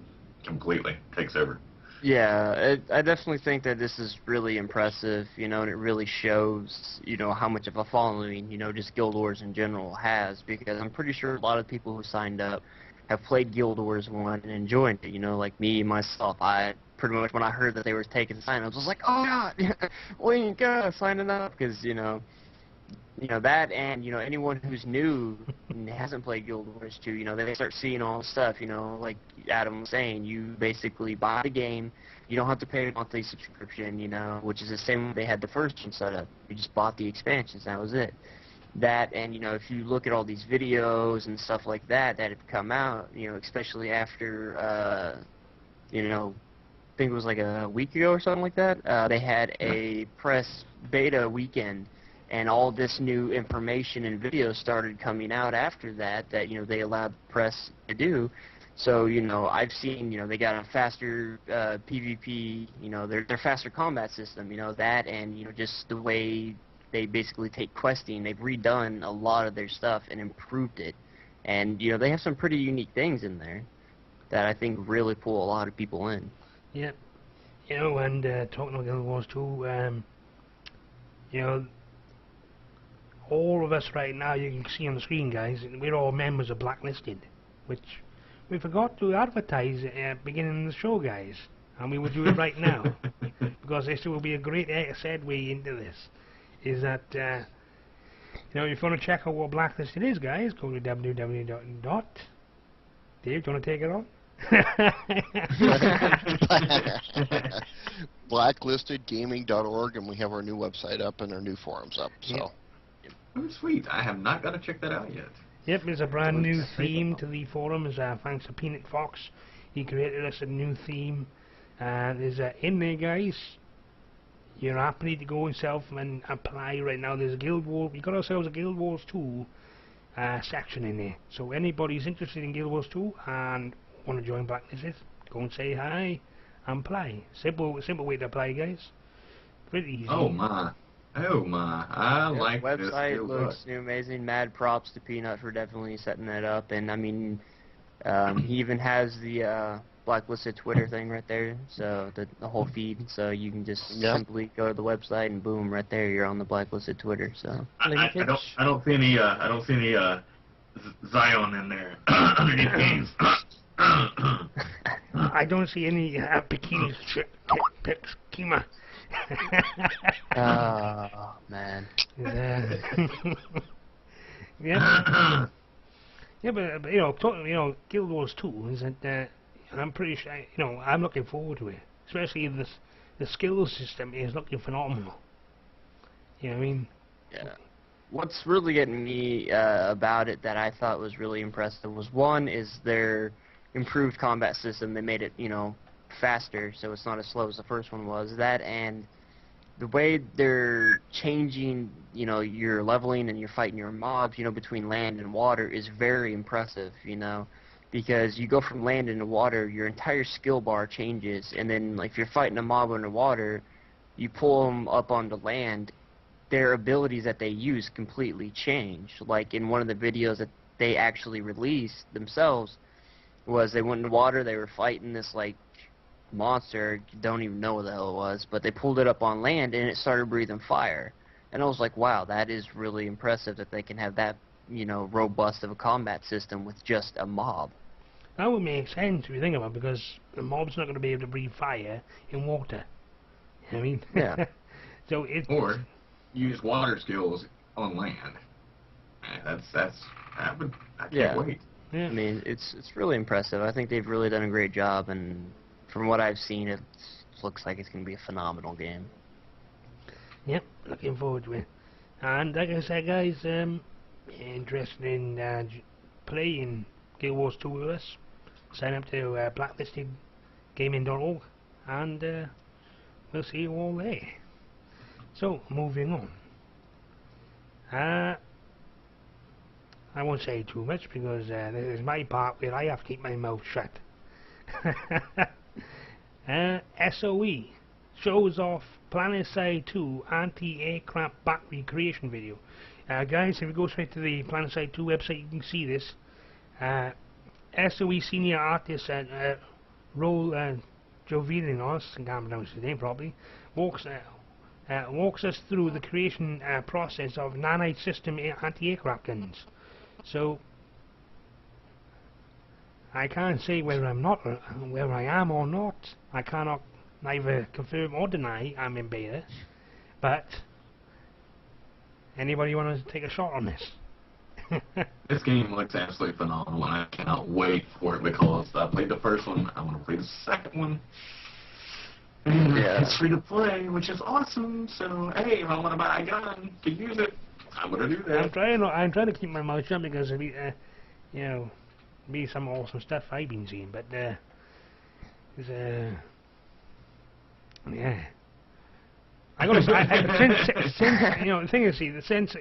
completely, takes over. Yeah, I definitely think that this is really impressive, and it really shows, how much of a following, just Guild Wars in general has, because I'm pretty sure a lot of people who signed up have played Guild Wars 1 and enjoyed it, like me, myself. I pretty much, when I heard that they were taking sign-ups, I was like, oh god, we got signing up, because, that, and, anyone who's new and hasn't played Guild Wars 2, they start seeing all the stuff, like Adam was saying, you basically buy the game, you don't have to pay a monthly subscription, which is the same way they had the first one set up. You just bought the expansions, that was it. That, and, if you look at all these videos and stuff like that have come out, especially after, I think it was like a week ago or something like that, they had a press beta weekend, and all this new information and videos started coming out after that, they allowed the press to do. So, I've seen, they got a faster PvP, their faster combat system, that, and, just the way they basically take questing. They've redone a lot of their stuff and improved it. And, they have some pretty unique things in there that I think really pull a lot of people in. Yep. And talking about Guild Wars 2, all of us right now, you can see on the screen, guys, we're all members of Blacklisted, which we forgot to advertise at the beginning of the show, guys. And we will do it right now, because this will be a great segue into this. Is that, if you want to check out what Blacklisted is, guys, go to www. Dave, do you want to take it on? blacklistedgaming.org, and we have our new website up and our new forums up. So, oh, sweet! I have not got to check that out yet. Yep, there's a brand new theme to the forums. Thanks to Peanut Fox, he created us a new theme. There's in there, guys. You're happy to go yourself and apply right now. There's a Guild Wars. We got ourselves a Guild Wars 2 section in there. So anybody's interested in Guild Wars 2 and want to join Blacklisted, go and say hi and play. Simple way to apply, guys. Pretty easy. Oh my, I like this. The website looks amazing. Mad props to Peanut for definitely setting that up. And I mean, he even has the Blacklisted Twitter thing right there, so the whole feed, so you can just simply go to the website and boom, right there you're on the Blacklisted Twitter. So I don't see any Zion in there underneath games. I don't see any bikini pics, Kima. Oh man. Yeah. Yeah, but Guild Wars 2 is that. I'm pretty sure, I'm looking forward to it. Especially the skill system is looking phenomenal. You know what I mean? Yeah. What's really getting me about it that I thought was really impressive was, one, is their improved combat system. They made it, faster, so it's not as slow as the first one was. That, and the way they're changing, your leveling and you're fighting your mobs, between land and water is very impressive, because you go from land into water, your entire skill bar changes, and then like if you're fighting a mob underwater, you pull them up onto land, their abilities that they use completely change. Like in one of the videos that they actually released themselves was they went in the water, they were fighting this, like, monster, don't even know what the hell it was, but they pulled it up on land and it started breathing fire. And I was like, wow, that is really impressive that they can have that, you know, robust of a combat system with just a mob. That would make sense if you think about it, because the mob's not going to be able to breathe fire in water. You know what I mean? Yeah. So it's... Or use water skills on land. I can't wait. Yeah. I mean, it's really impressive. I think they've really done a great job, and from what I've seen, it looks like it's going to be a phenomenal game. Yep, looking forward to it. And like I said, guys, interested in playing Guild Wars 2 with us, sign up to blacklistedgaming.org, and we'll see you all there. So, moving on. I won't say too much because this is my part where I have to keep my mouth shut. SOE shows off PlanetSide 2 anti-aircraft battery creation video. Guys, if you go straight to the PlanetSide 2 website, you can see this. SOE senior artist Roel Jovelinos, I can't pronounce his name properly, walks us through the creation process of nanite system anti-aircraft guns. So I can't say whether I am or not. I cannot neither confirm or deny I'm in beta. But anybody want to take a shot on this? This game looks absolutely phenomenal, and I cannot wait for it because I played the first one. I want to play the second one. And it's free to play, which is awesome. So hey, if I want to buy a gun to use it, I'm gonna do that. I'm trying to keep my mouth shut because of you know, be some awesome stuff I've been seeing, but yeah. I gotta since you know, the thing is, since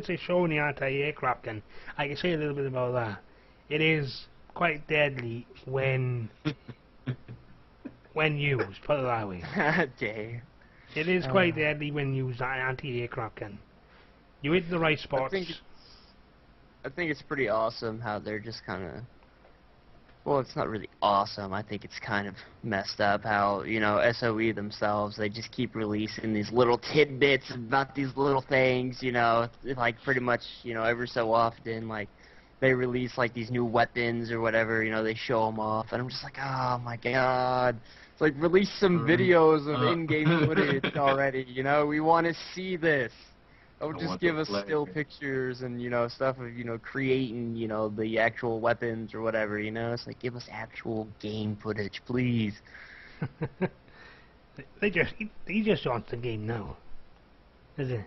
they're showing the anti-aircraft gun, I can say a little bit about that. It is quite deadly when used. Put it that way. Dang. It is quite deadly when used, that anti-aircraft gun. You hit the right spots. I think it's pretty awesome how they're just kind of... Well, it's not really awesome. I think it's kind of messed up how, you know, SOE themselves, they just keep releasing these little tidbits about these little things, you know, like pretty much, you know, every so often, like, they release, like, these new weapons or whatever, you know, they show them off, and I'm just like, oh my god. It's like, release some videos of in-game footage already, you know, we want to see this. Don't just give us still pictures and, you know, stuff of, you know, creating, you know, the actual weapons or whatever, you know? It's like, give us actual game footage, please. He just wants the game now. Is it?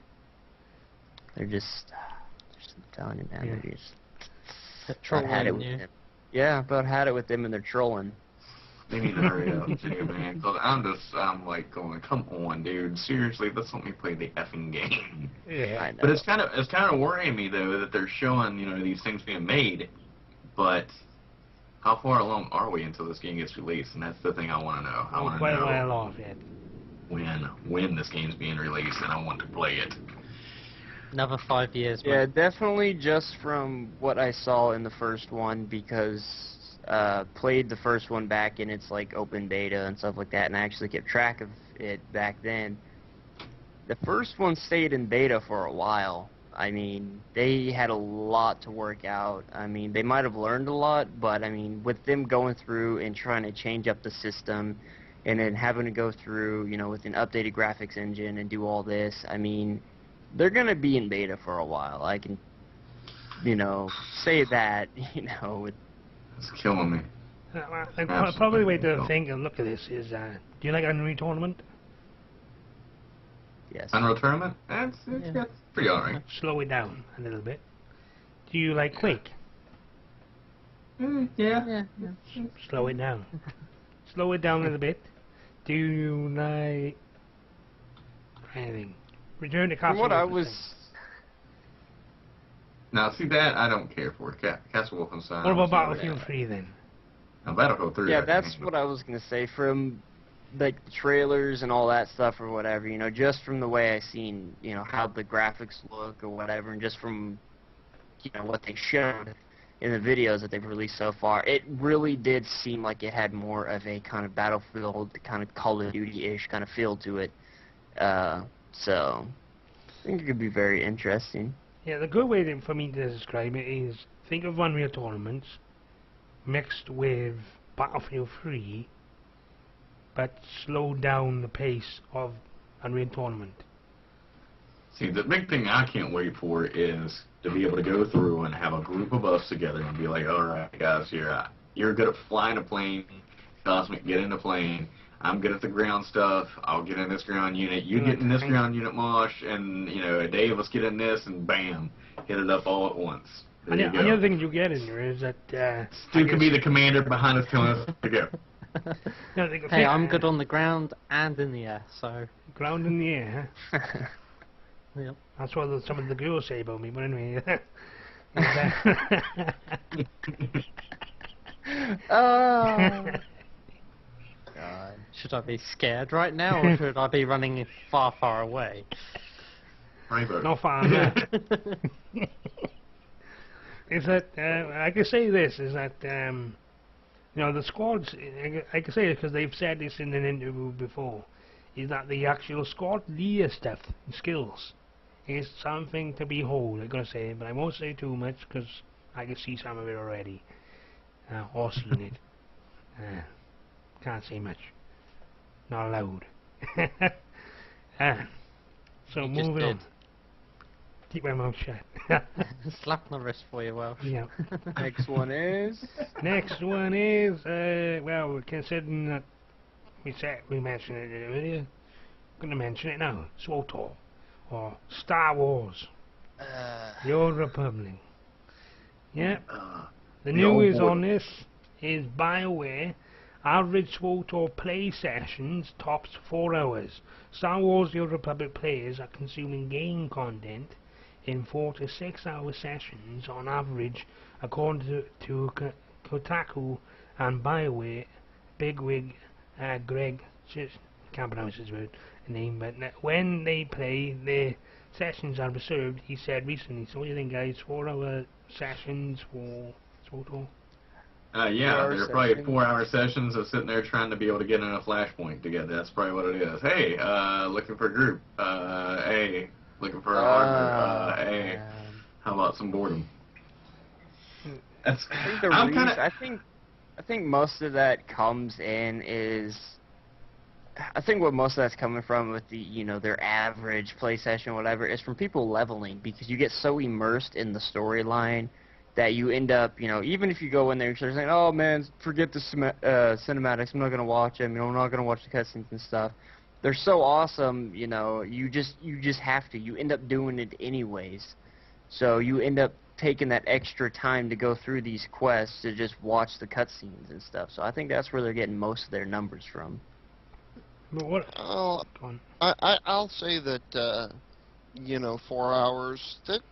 They're just I'm telling you, man, they're just... Trolling had it with you. them. Yeah, about had it with them and they're trolling. They need to hurry up too, man. Cause I'm like going, come on, dude. Seriously, let's let me play the effing game. Yeah. I know. But it's kind of worrying me though that they're showing, you know, these things being made, but how far along are we until this game gets released? And that's the thing I want to know. I want to quite know a while off yet. when this game's being released, and I want to play it. Another 5 years. Yeah, man. definitely just from what I saw in the first one, because played the first one back in its like open beta and stuff like that, and I actually kept track of it back then. The first one stayed in beta for a while. I mean, they had a lot to work out. I mean, they might have learned a lot, but I mean, with them going through and trying to change up the system, and then having to go through, you know, with an updated graphics engine and do all this, I mean, they're gonna be in beta for a while. I can, you know, say that, you know, with... It's killing me. Probably the way to think and look at this is, do you like Unreal Tournament? Yes. Unreal Tournament? That's pretty alright. Slow it down a little bit. Do you like Quake? Yeah. Slow it down. Slow it down a little bit. Do you like anything? Return to Castle From what I Wolfenstein. was... Now, see that I don't care for. Castle Wolfenstein. What about Battlefield 3 then? Now, Battlefield 3. Yeah, that's what I was gonna say. From like the trailers and all that stuff or whatever, just from the way I seen, how the graphics look or whatever, and just from what they showed in the videos that they've released so far, it really did seem like it had more of a kind of Battlefield, kind of Call of Duty-ish kind of feel to it. So I think it could be very interesting. Yeah, the good way for me to describe it is think of Unreal Tournaments mixed with Battlefield 3, but slow down the pace of Unreal Tournament. See, the big thing I can't wait for is to be able to go through and have a group of us together and be like, all right, guys, you're good at flying a plane. Cosmic, get in the plane. I'm good at the ground stuff. I'll get in this ground unit. You get in this ground unit, Mosh, and, Dave, let's get in this, and bam, hit it up all at once. There you go. The other thing you get in there is that... Stu can be the commander behind us telling us to go. Hey, I'm good on the ground and in the air, so... Ground in the air, huh? Yep. That's what some of the girls say about me, but anyway. Oh. God. Should I be scared right now, or should I be running far, far away? Rainbow. Not far enough. Is that, I can say this, is that, the squads, I can say it because they've said this in an interview before, is that the actual squad leader stuff, skills, is something to behold, I'm going to say, but I won't say too much because I can see some of it already, or seen it. Can't say much. Not allowed. So You moving just on. Keep my mouth shut. Slap on the wrist for you, Welsh. Yeah. Next one is... Next one is, well, considering that we mentioned it in the video, I'm going to mention it now. SWTOR, or Star Wars, The Old Republic. Yeah. The news on this is BioWare average SWTOR play sessions tops 4 hours. Star Wars The Old Republic players are consuming game content in 4 to 6 hour sessions on average, according to Kotaku and BioWare bigwig Greg, can't pronounce his name, but when they play, their sessions are reserved, he said recently. So what do you think, guys? 4 hour sessions for SWTOR? Yeah, they're probably 4 hour sessions of sitting there trying to be able to get in a flashpoint together. That's probably what it is. Hey, looking for a group. Hey, looking for a hardware. Hey, how about some boredom? That's. I think most of that comes in is. I think what most of that's coming from with the their average play session, whatever, is from people leveling, because you get so immersed in the storyline that you end up, even if you go in there and start saying, oh man, forget the cinematics, I'm not gonna watch them, I'm not gonna watch the cutscenes and stuff. They're so awesome, you just have to. You end up doing it anyways. So you end up taking that extra time to go through these quests to just watch the cutscenes and stuff. So I think that's where they're getting most of their numbers from. But what? I'll say that 4 hours. That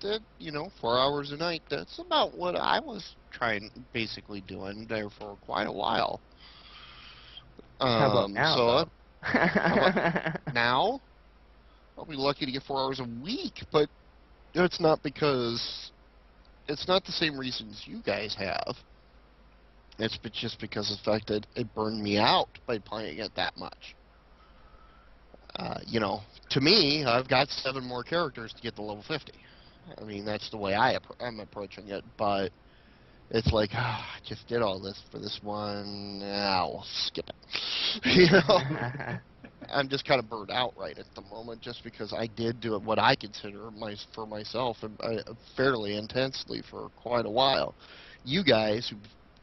4 hours a night. That's about what I was basically doing there for quite a while. How about now? So how about now? I'll be lucky to get 4 hours a week, but it's not because it's not the same reasons you guys have. It's just because of the fact that it burned me out by playing it that much. To me, I've got 7 more characters to get to level 50. I mean, that's the way I'm approaching it, but it's like, I just did all this for this one, I'll skip it. I'm just kind of burned out right at the moment, just because I did do it, what I consider for myself fairly intensely for quite a while. You guys who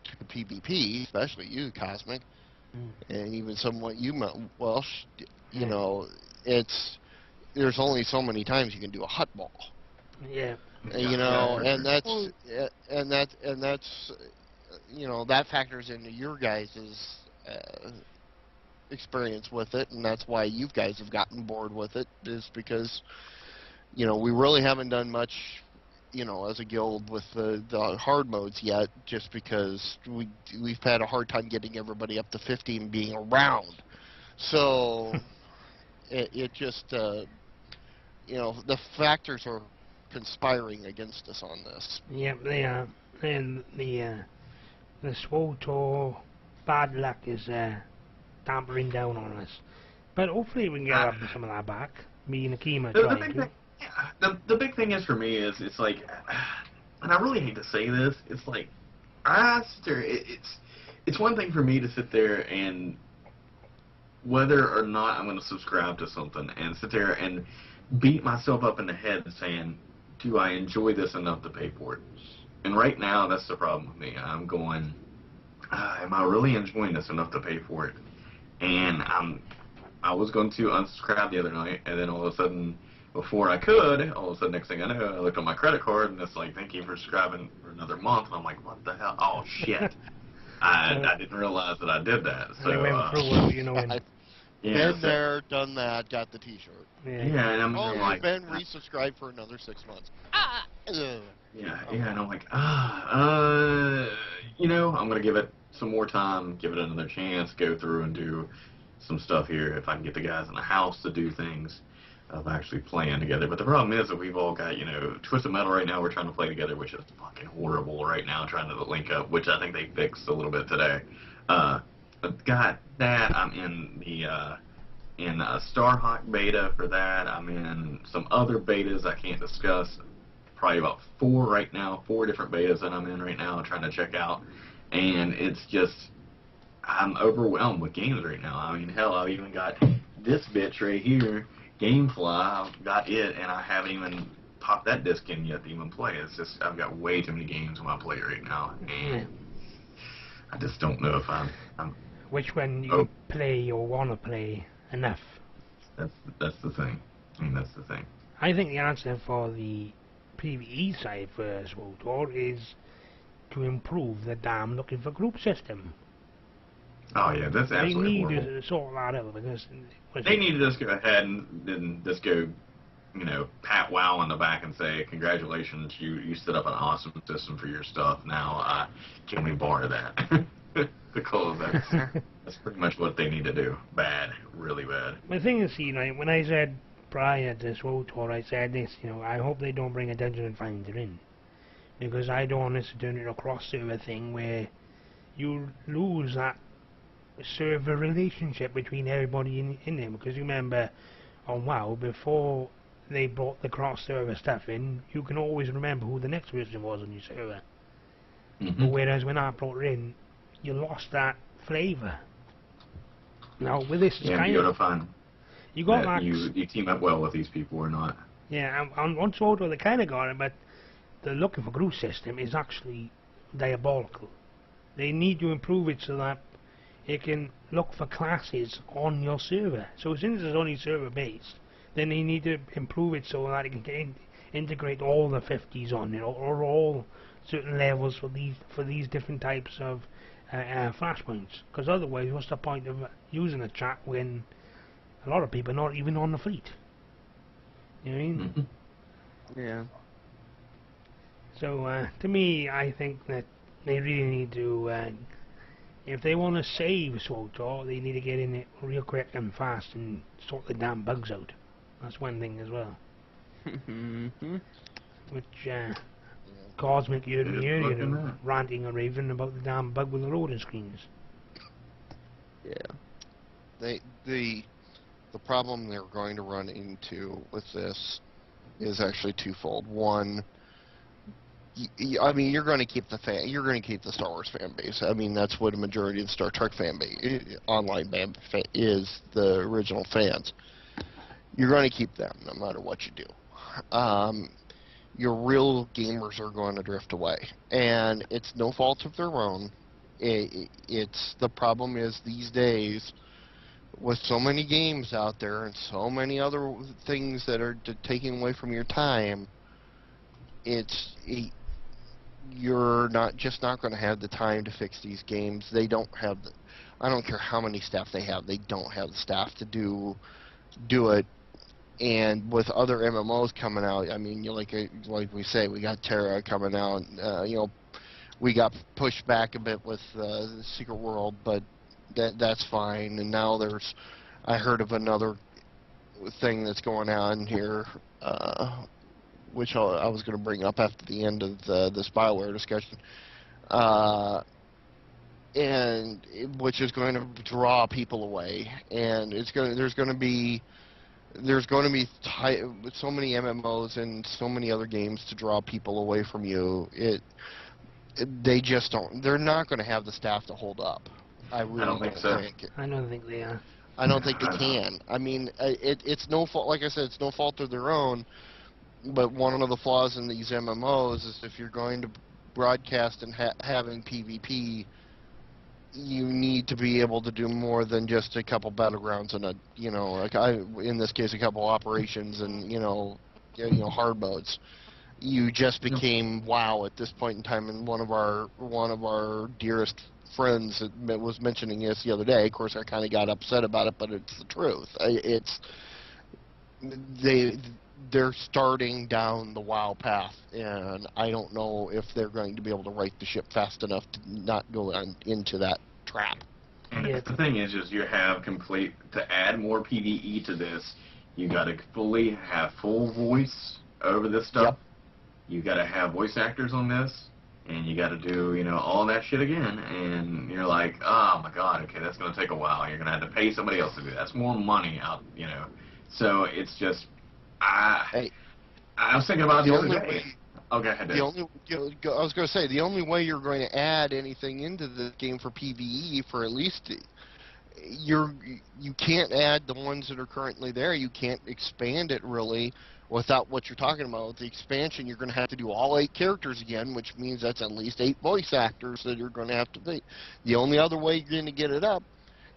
took PvP, especially you, Cosmic, and even somewhat you, Welsh, there's only so many times you can do a hut ball. Yeah. And that's that factors into your guys' experience with it, and that's why you guys have gotten bored with it, is because we really haven't done much as a guild with the hard modes yet, just because we've had a hard time getting everybody up to 50 and being around. So it just the factors are conspiring against us on this. Yep, they are. And the SWTOR bad luck is tampering down on us. But hopefully we can get some of that back. Me and Akima trying to. The big thing is for me is it's like, and I really hate to say this, it's like, it's one thing for me to sit there and whether or not I'm going to subscribe to something and sit there and beat myself up in the head saying, do I enjoy this enough to pay for it? And right now, that's the problem with me. I'm going, am I really enjoying this enough to pay for it? And I was going to unsubscribe the other night, and then all of a sudden, before I could, all of a sudden, next thing I know, I looked on my credit card, and it's like, thank you for subscribing for another month. And I'm like, what the hell? Oh, shit. I didn't realize that I did that. So, I went through it, you know. Been there, done that, got the T-shirt. Yeah, and I'm like, been resubscribed for another 6 months. Yeah, and I'm like, you know, I'm gonna give it some more time, give it another chance, go through and do some stuff here. If I can get the guys in the house to do things of actually playing together. But the problem is that we've all got, you know, Twisted Metal right now. We're trying to play together, which is fucking horrible right now. Trying to link up, which I think they fixed a little bit today. But got that. I'm in the Starhawk beta for that. I'm in some other betas I can't discuss. Probably about 4 right now, 4 different betas that I'm in right now trying to check out. And it's just, I'm overwhelmed with games right now. I mean, hell, I've even got this bitch right here, Gamefly. I've got it, and I haven't even popped that disc in yet to even play. It's just, I've got way too many games on my plate right now. And I just don't know if I'm which one you play or want to play enough. That's the thing. I mean, that's the thing. I think the answer for the PvE side for SWTOR is to improve the damn looking for group system. Oh yeah, that's absolutely horrible. They need to sort that out because they need to just go ahead and just go, you know, pat WoW on the back and say, congratulations, you set up an awesome system for your stuff. Now, can we borrow that? Because that's pretty much what they need to do. Bad, really bad. The thing is, you know, when I said prior to SWTOR, I said this, you know, I hope they don't bring a Dungeon Finder in, because I don't want this to turn into a cross-server thing where you lose that server relationship between everybody in there. Because you remember on WoW, before they brought the cross-server stuff in, you can always remember who the next person was on your server. But whereas when I brought it in, you lost that flavour. Now with this, it's kind of fun. You got that you team up well with these people or not. Yeah, on SWTOR they kind of got it, but the looking for group system is actually diabolical. They need to improve it so that it can look for classes on your server. So since it's only server based, then they need to improve it so that it can integrate all the 50s on it, or all certain levels for these different types of flashpoints. Because otherwise, what's the point of using a chat when a lot of people are not even on the fleet? You know what I mean? Yeah. So to me, I think that they really need to, if they want to save SWTOR, they need to get in it real quick and fast and sort the damn bugs out. That's one thing as well. Which Cosmic, you know, ranting and raving about the damn bug with the loading screens. Yeah. The problem they're going to run into with this is actually twofold. One, I mean, you're going to keep the Star Wars fan base. I mean, that's what a majority of the Star Trek fan base, online is, the original fans. You're going to keep them no matter what you do. Your real gamers are going to drift away, and it's no fault of their own. It's the problem is these days, with so many games out there and so many other things that are taking away from your time, you're not going to have the time to fix these games. They don't have I don't care how many staff they have, they don't have the staff to do it. And with other MMOs coming out, I mean, like we say, we got Terra coming out. You know, we got pushed back a bit with the Secret World, but that's fine. And now I heard of another thing that's going on here which I was going to bring up after the end of this BioWare discussion, and which is going to draw people away, and there's going to be so many MMOs and so many other games to draw people away from you. They just don't. They're not going to have the staff to hold up. I really don't think so. I don't think they are. I don't think they can. I mean, it's no fault. Like I said, it's no fault of their own. But one of the flaws in these MMOs is if you're going to broadcast and having PvP, you need to be able to do more than just a couple battlegrounds and in this case, a couple operations and hard modes. You just became WoW at this point in time, and one of our dearest friends was mentioning this the other day. Of course, I kind of got upset about it, but it's the truth. They're starting down the WoW path, and I don't know if they're going to be able to right the ship fast enough to not go into that trap. And the thing is you have to add more PvE to this, you got to have full voice over this stuff. Yep. You got to have voice actors on this, and you got to do, all that shit again, and you're like, oh my god, okay, that's going to take a while. You're going to have to pay somebody else to do that. That's more money out, So it's just, I was thinking about the other day. Okay, I was going to say, the only way you're going to add anything into the game for PvE, for at least, you can't add the ones that are currently there. You can't expand it really without what you're talking about. With the expansion, you're going to have to do all 8 characters again, which means that's at least 8 voice actors that you're going to have to be. The only other way you're going to get it up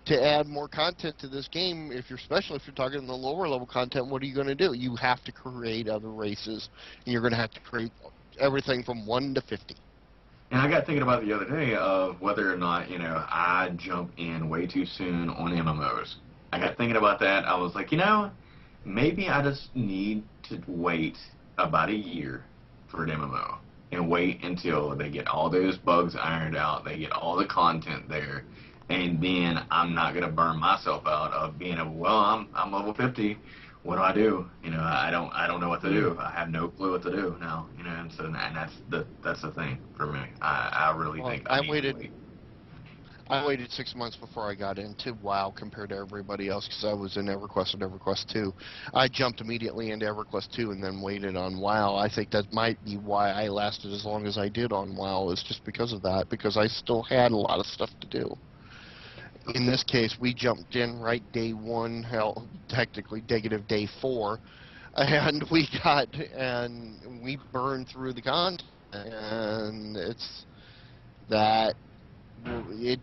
to add more content to this game, especially if you're talking the lower level content, what are you going to do? You have to create other races, and you're going to have to create everything from 1 to 50. And I got thinking about the other day of whether or not, I jump in way too soon on MMOs. I got thinking about that. I was like, maybe I just need to wait about a year for an MMO and wait until they get all those bugs ironed out, they get all the content there, and then I'm not going to burn myself out of being I'm level 50. What do I do? I don't know what to do. I have no clue what to do now. And so that's the thing for me. I really think I waited 6 months before I got into WoW compared to everybody else because I was in EverQuest and EverQuest 2. I jumped immediately into EverQuest 2 and then waited on WoW. I think that might be why I lasted as long as I did on WoW, is just because of that, because I still had a lot of stuff to do. In this case, we jumped in right day 1, hell, technically negative day 4, and we burned through the content, and it's that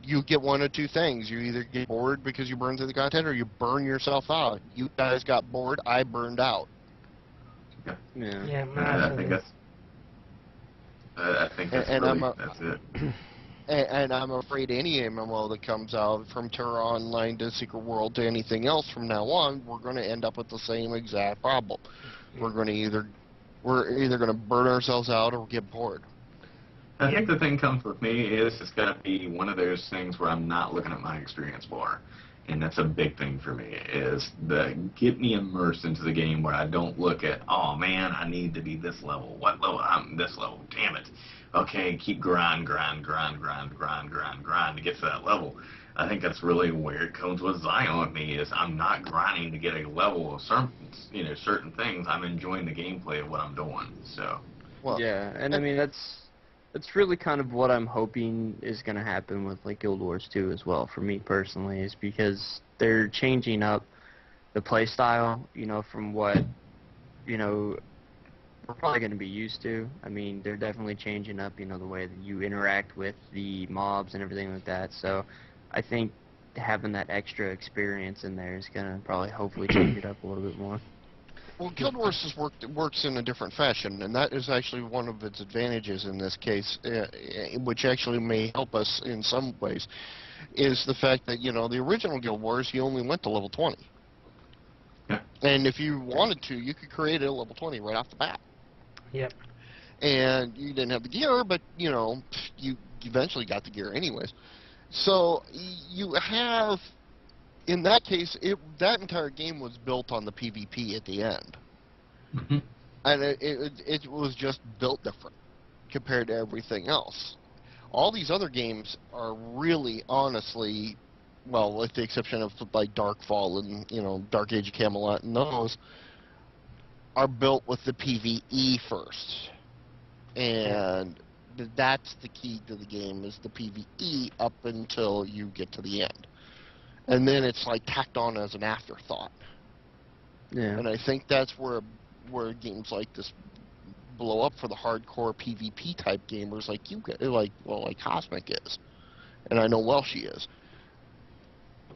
you get one of two things. You either get bored because you burn through the content, or you burn yourself out. You guys got bored, I burned out. Yeah, I think that's it. And I'm afraid any MMO that comes out, from Terra Online to Secret World to anything else from now on, we're going to end up with the same exact problem. We're either going to burn ourselves out or get bored. I think the thing comes with me is it's got to be one of those things where I'm not looking at my experience bar. And that's a big thing for me, is get me immersed into the game where I don't look at, oh man, I need to be this level. What level? I'm this level. Damn it. Okay, keep grind to get to that level. I think that's really where it comes with Zion with me, is I'm not grinding to get a level of certain things. I'm enjoying the gameplay of what I'm doing. So. Well, yeah, and I mean that's really kind of what I'm hoping is going to happen with like Guild Wars 2 as well, for me personally, is because they're changing up the play style, from what, we're probably going to be used to. I mean, they're definitely changing up, the way that you interact with the mobs and everything like that. So I think having that extra experience in there is going to probably hopefully change it up a little bit more. Well, Guild Wars works in a different fashion, and that is actually one of its advantages in this case, which actually may help us in some ways, is the fact that, the original Guild Wars, you only went to level 20. Yeah. And if you wanted to, you could create a level 20 right off the bat. Yep. And you didn't have the gear, but, you eventually got the gear anyways. So you have... In that case, that entire game was built on the PvP at the end. Mm-hmm. And it was just built different compared to everything else. All these other games are really, honestly, well, with the exception of like Darkfall and Dark Age of Camelot, and those are built with the PvE first, and that's the key to the game, is the PvE up until you get to the end, and then it's like tacked on as an afterthought. Yeah. And I think that's where games like this blow up for the hardcore PvP type gamers like you, like Cosmic is, and I know Welshie is.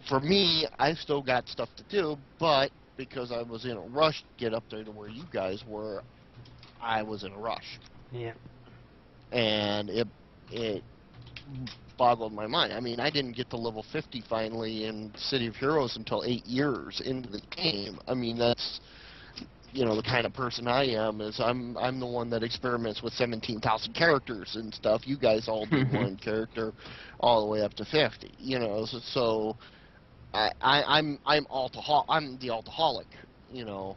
For me, I still got stuff to do, but because I was in a rush to get up there to where you guys were, I was in a rush. Yeah. And it boggled my mind. I mean, I didn't get to level 50 finally in City of Heroes until 8 years into the game. I mean, that's, the kind of person I am, is I'm the one that experiments with 17,000 characters and stuff. You guys all do one character all the way up to 50, so I'm the alcoholic, You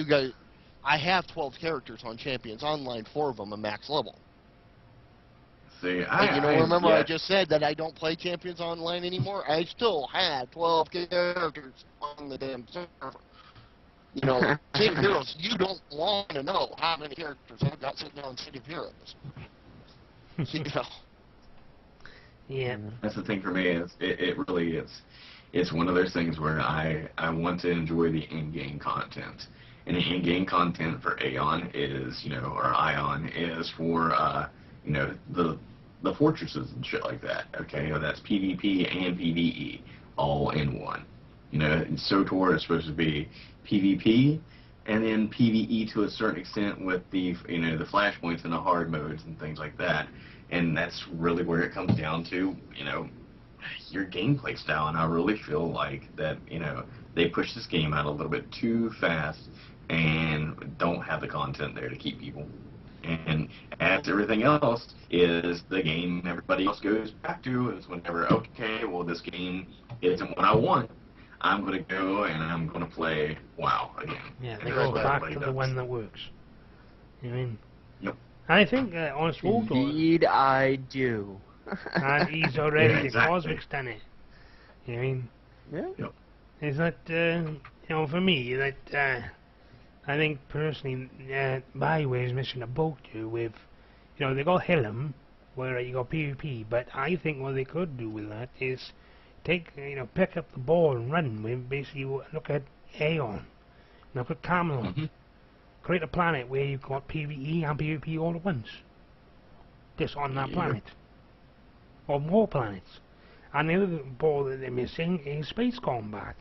guys, I have 12 characters on Champions Online, 4 of them are max level. See, remember I just said that I don't play Champions Online anymore? I still have 12 characters on the damn server. City of Heroes, you don't want to know how many characters I've got sitting on City of Heroes. Yeah. That's the thing for me, is it really is. It's one of those things where I want to enjoy the in-game content. And the in-game content for Aeon is, or Ion is for, the fortresses and shit like that. Okay, that's PvP and PvE all in one. And SOTOR is supposed to be PvP and then PvE to a certain extent with the, the flashpoints and the hard modes and things like that. And that's really where it comes down to, your gameplay style. And I really feel like that, they push this game out a little bit too fast and don't have the content there to keep people. And as everything else is the game everybody else goes back to, is whenever, okay, well, this game isn't what I want, I'm going to go and I'm going to play WoW again. Yeah, they And go that's what back everybody to the does. one that works. You know what I mean? Yep. I think, on SWOTOR, Indeed, I do. and he's already Yeah, the exactly. Cosmic's done it. You know what I mean? Yeah. Yep. Is that, for me, that, I think personally, Bioware is missing a boat here with, they got Helm, where you got PvP, but I think what they could do with that is take, pick up the ball and run with, basically, look at Aeon, look at Camelot, create a planet where you've got PvE and PvP all at once, just on that planet, or more planets. And the other ball that they're missing is space combat.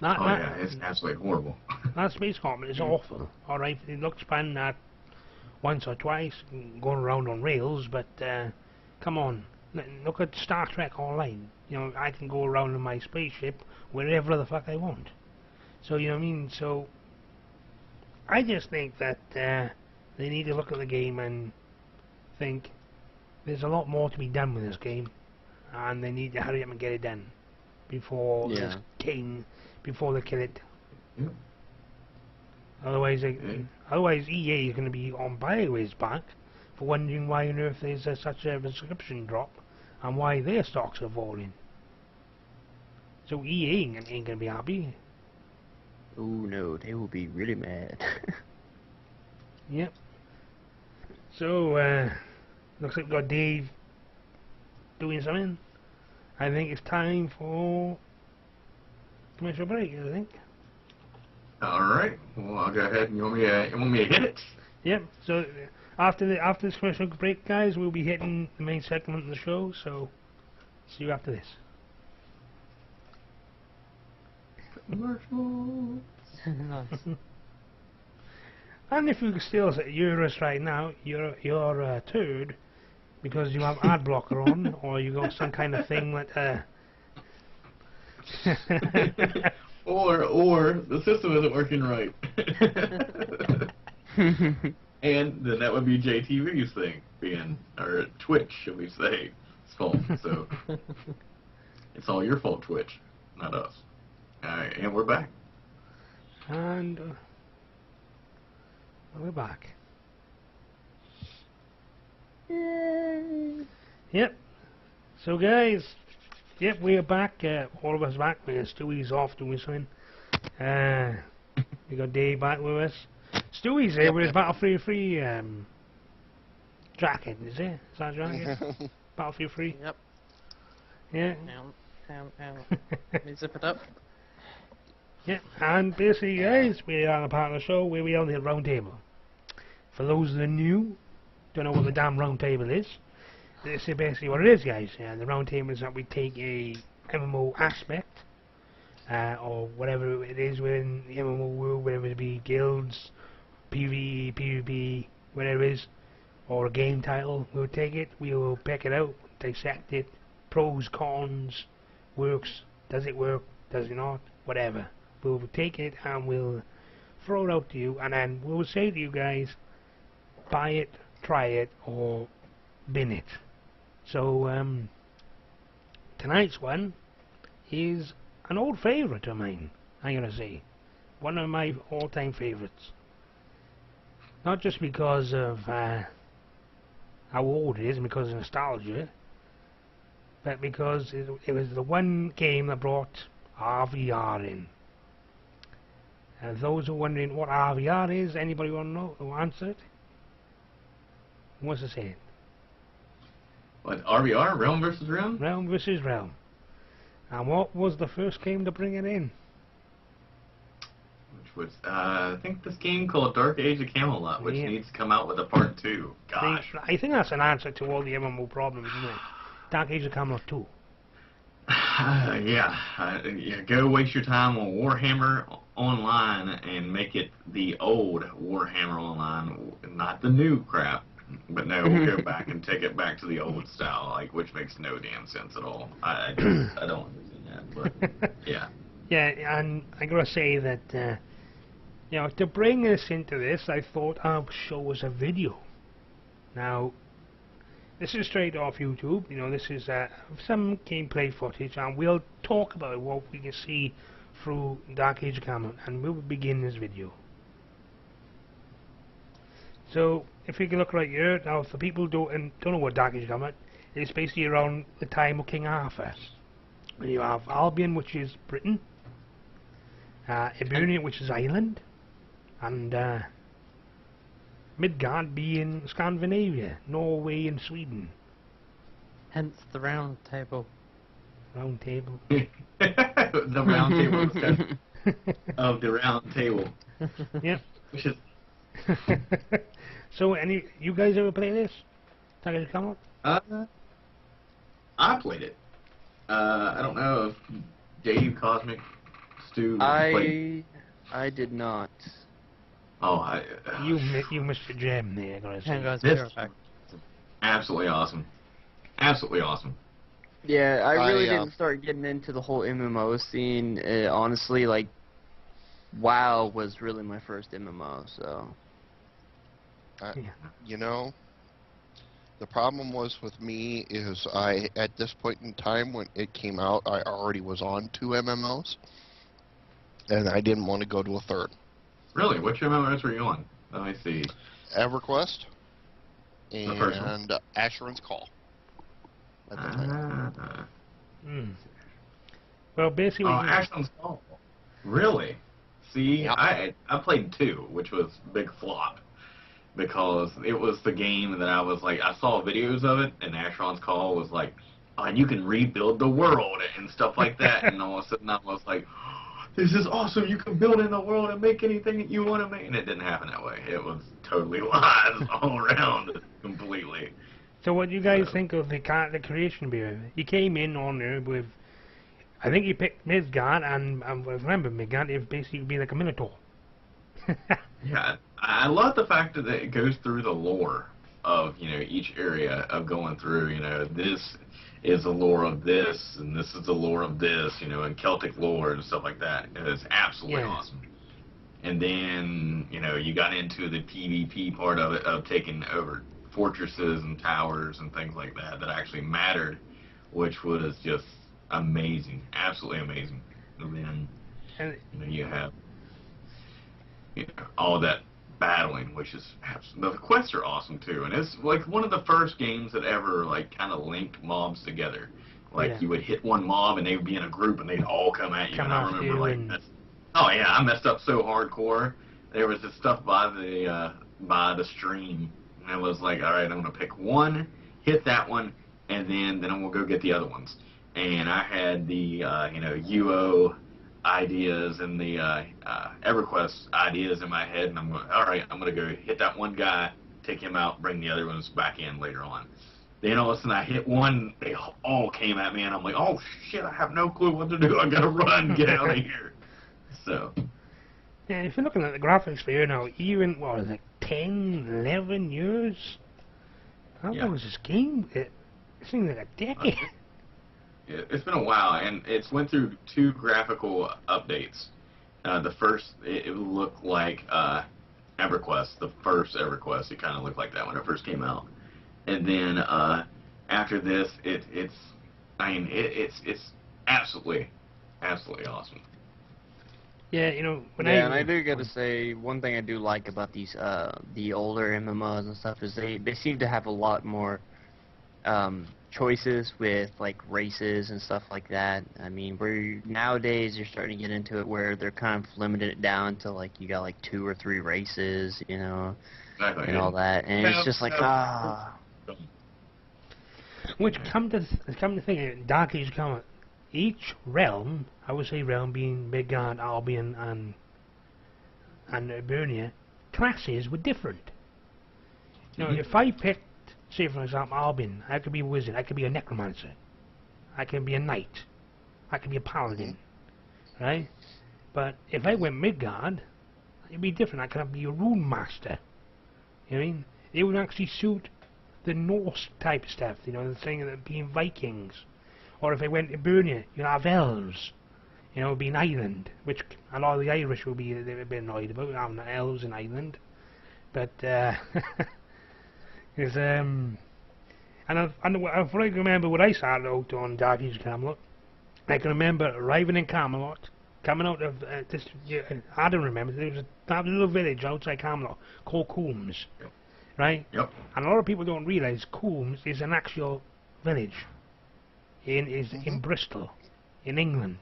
Yeah, it's absolutely horrible. That space combat is awful. Alright, it looks fun once or twice, going around on rails, but come on. Look at Star Trek Online. I can go around in my spaceship wherever the fuck I want. So, you know what I mean? So, I just think that they need to look at the game and think there's a lot more to be done with this game, and they need to hurry up and get it done before this game, before they kill it. Yeah. Otherwise EA is going to be on Bioware's back for wondering why on earth there's such a subscription drop and why their stocks are falling. So EA ain't going to be happy. Oh no, they will be really mad. Yep. So, looks like we've got Dave doing something. I think it's time for commercial break, I think. Alright, well, I'll go ahead and you want me to hit it? Yep, so after this commercial break, guys, we'll be hitting the main segment of the show, so see you after this. Commercial. Nice. And if you still hear us right now, you're a turd because you have ad blocker on, or you got some kind of thing that or the system isn't working right. And then that would be JTV's thing being, or Twitch, should we say, it's fault. So it's all your fault, Twitch, not us. Alright, and we're back. And We're back. Yep. So guys, yep, we're back. All of us back. Stewie's off doing something. We got Dave back with us. Stewie's here with his Battlefield 3 jacket, is it? Is that jacket? Battlefield 3? Yep. Yeah. Let me zip it up. Yeah, and basically guys, we are a part of the show where we are on the round table. For those that are new, don't know what the damn round table is, this is basically what it is, guys. The round table is that we take a MMO aspect, or whatever it is within the MMO world, whether it be guilds, PvE, PvP, whatever it is, or a game title, we'll take it, we'll pick it out, dissect it, pros, cons, works, does it work, does it not, whatever. We'll take it and we'll throw it out to you, and then we'll say to you guys, buy it, try it, or bin it. So tonight's one is an old favourite of mine, I'm gonna say. One of my all-time favourites. Not just because of how old it is and because of nostalgia, but because it was the one game that brought RVR in. And those who are wondering what RVR is, anybody want to know? Who answer it? Who wants to say it? What, RVR? Realm versus Realm? Realm versus Realm. And what was the first game to bring it in? Which was, I think this game called Dark Age of Camelot, which Yeah. needs to come out with a part 2. Gosh. I think that's an answer to all the MMO problems, isn't it? Dark Age of Camelot 2. Yeah, go waste your time on Warhammer Online and make it the old Warhammer Online, not the new crap. But no, we'll go back and take it back to the old style, like, which makes no damn sense at all. I don't understand that, but yeah. Yeah, and I gotta say that, you know, to bring us into this, I thought I'll show us a video. Now, this is straight off YouTube, you know, this is some gameplay footage, and we'll talk about what we can see through Dark Age of Camelot, and we'll begin this video. So, if you can look right here, now for people who don't know what Dark Age of Camelot, it's basically around the time of King Arthur. And you have Albion, which is Britain, Iberia, which is Ireland, and Midgard being Scandinavia, Norway and Sweden. Hence the round table. Round table. The round table discussion of the round table. Yep. Which is, So, you guys ever play this? Dark Age of Camelot? I played it. I don't know if Dave, Cosmic, Stu played. I did not. Oh, You missed the gem there, gotta say. Hang guys, This- be right back. absolutely awesome. Absolutely awesome. Yeah, I really I, didn't start getting into the whole MMO scene. Honestly, like, WoW was really my first MMO, so. You know, the problem was with me is at this point in time when it came out, I already was on 2 MMOs, and I didn't want to go to a third. Really? Which MMOs were you on? Let me see. EverQuest The first one? and Asheron's Call. At the time. Well, basically, Ashland's Call. Really? See, Yep. I played 2, which was big flop. Because it was the game that I was like, I saw videos of it, and Asheron's Call was like, oh, and you can rebuild the world and stuff like that. And all of a sudden I was like, oh, this is awesome. You can build in the world and make anything that you want to make. And it didn't happen that way. It was totally lies all around completely. so what do you guys think of the creation bureau? He came in on there with, I think he picked Midgard, and remember Midgard is basically be like a Minotaur. Yeah, I love the fact that it goes through the lore of, you know, each area of going through, you know, this is the lore of this, and this is the lore of this, you know, and Celtic lore and stuff like that. It's absolutely awesome. And then, you know, you got into the PvP part of it, of taking over fortresses and towers and things like that, that actually mattered, which was just amazing, absolutely amazing. And then, And you know, you have, you know, all that battling, which is the quests are awesome too, and it's like one of the first games that ever like kind of linked mobs together. Like Yeah. you would hit one mob and they would be in a group and they'd all come at you. Come And I after remember you like, and- oh yeah, I messed up so hardcore. There was this stuff by the stream, and I was like, all right, I'm gonna pick one, hit that one, and then I'm gonna go get the other ones. And I had the UO ideas and the EverQuest ideas in my head, and I'm going, all right, I'm gonna go hit that one guy, take him out, bring the other ones back in later on. Then all of a sudden I hit one, they all came at me, and I'm like, oh shit, I have no clue what to do. I gotta run, get out of here. So. Yeah, if you're looking at the graphics for you now, even, what is it, 10, 11 years? How Yeah. long was this game? It seems like a decade. It's been a while, and it's went through 2 graphical updates. The first, it looked like EverQuest, the first EverQuest. It kind of looked like that when it first came out. And then after this, it's absolutely awesome. Yeah, you know, when Yeah, and I do gotta say, one thing I do like about these, the older MMOs and stuff is they seem to have a lot more, choices with, like, races and stuff like that. I mean, nowadays you're starting to get into it where they're kind of limited it down to, like, you got, like, 2 or 3 races, you know, Exactly. and all that, and it's just like, Which come to think, Dark Age Comet, each realm, I would say realm being Midgard, Albion, and Ebernia, classes were different. You know, if I picked, say for example, Albion, I could be a wizard, I could be a necromancer, I could be a knight, I could be a paladin, right? But if I went Midgard, it'd be different. I could be a rune master. You know what I mean? It would actually suit the Norse type stuff, you know, the thing of being Vikings. Or if I went to Ebernia, you'd have elves. You know, it'd be an island, which a lot of the Irish will be a bit annoyed about, having elves in Ireland. But, it's, and if I can remember what I started out on Dark Age Camelot, I can remember arriving in Camelot, coming out of this, I don't remember, there was a little village outside Camelot called Coombs, right? Yep. And a lot of people don't realise Coombs is an actual village in Bristol, in England.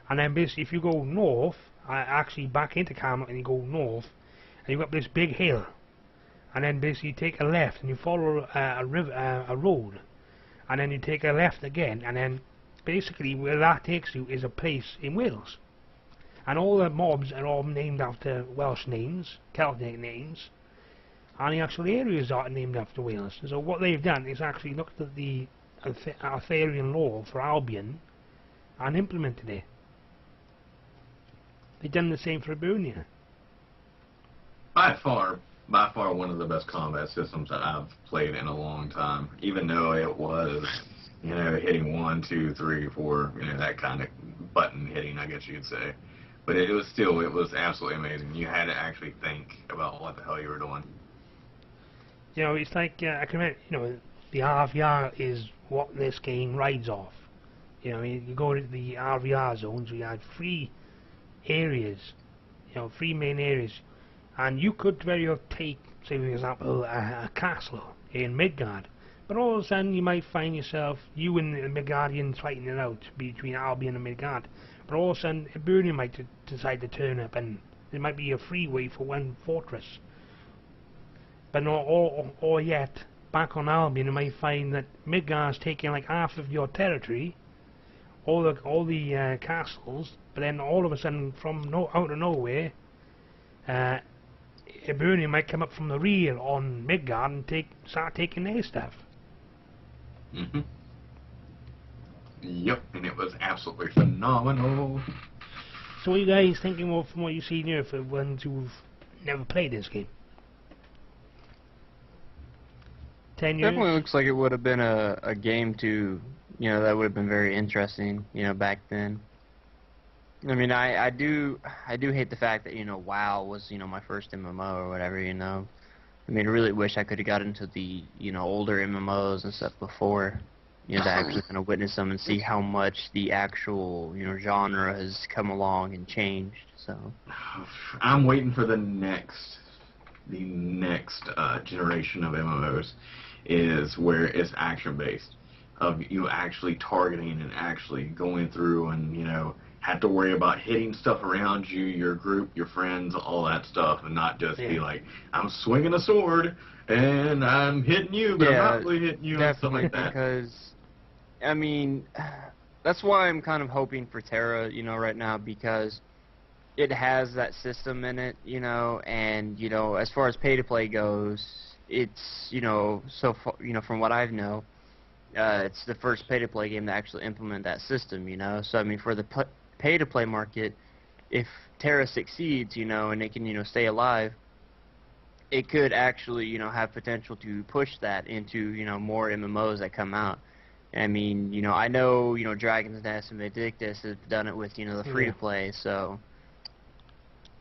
And then basically if you go north, actually back into Camelot and you go north, and you've got this big hill, and then basically you take a left and you follow a road, and then you take a left again, and then basically where that takes you is a place in Wales. And all the mobs are all named after Welsh names, Celtic names, and the actual areas are named after Wales. So what they've done is actually looked at the Arthurian law for Albion and implemented it. They've done the same for Ebernia. By far one of the best combat systems that I've played in a long time. Even though it was, you know, hitting 1, 2, 3, 4, you know, that kind of button hitting, I guess you could say. But it was absolutely amazing. You had to actually think about what the hell you were doing. You know, it's like, I can remember, you know, the RVR is what this game rides off. You know, you go to the RVR zones, we had 3 areas, you know, 3 main areas, and you could very well take, say for example, a castle in Midgard, but all of a sudden you might find yourself, you and the Midgardians fighting it out between Albion and Midgard, but all of a sudden Ebernia might decide to turn up, and there might be a freeway for one fortress. But not or yet, back on Albion, you might find that Midgard's taking like half of your territory, all the castles, but then all of a sudden, from out of nowhere, Ebernia might come up from the rear on Midgard and start taking their stuff. Yep, and it was absolutely phenomenal. So what are you guys thinking of from what you've seen here for ones who've never played this game? 10 years? Definitely looks like it would have been a game to, you know, that would have been very interesting, you know, back then. I mean, I do hate the fact that, you know, WoW was, you know, my first MMO or whatever, you know. I mean, I really wish I could have got into the, you know, older MMOs and stuff before, you know, to actually kind of witness them and see how much the actual, you know, genre has come along and changed, so. I'm waiting for the next the next generation of MMOs is where it's action based, of you actually targeting and actually going through and have to worry about hitting stuff around you, your group, your friends, all that stuff, and not just be like, I'm swinging a sword and I'm hitting you, but I'm not really hitting you and stuff like that. Because, I mean, that's why I'm kind of hoping for Terra, right now, because it has that system in it, and, as far as pay-to-play goes, it's, so far, from what I know, it's the first pay-to-play game to actually implement that system, So, I mean, for the pay-to-play market, if Terra succeeds, and it can, stay alive, it could actually, have potential to push that into, more MMOs that come out. I mean, I know, Dragon's Nest and Vindictus have done it with, the free-to-play, so...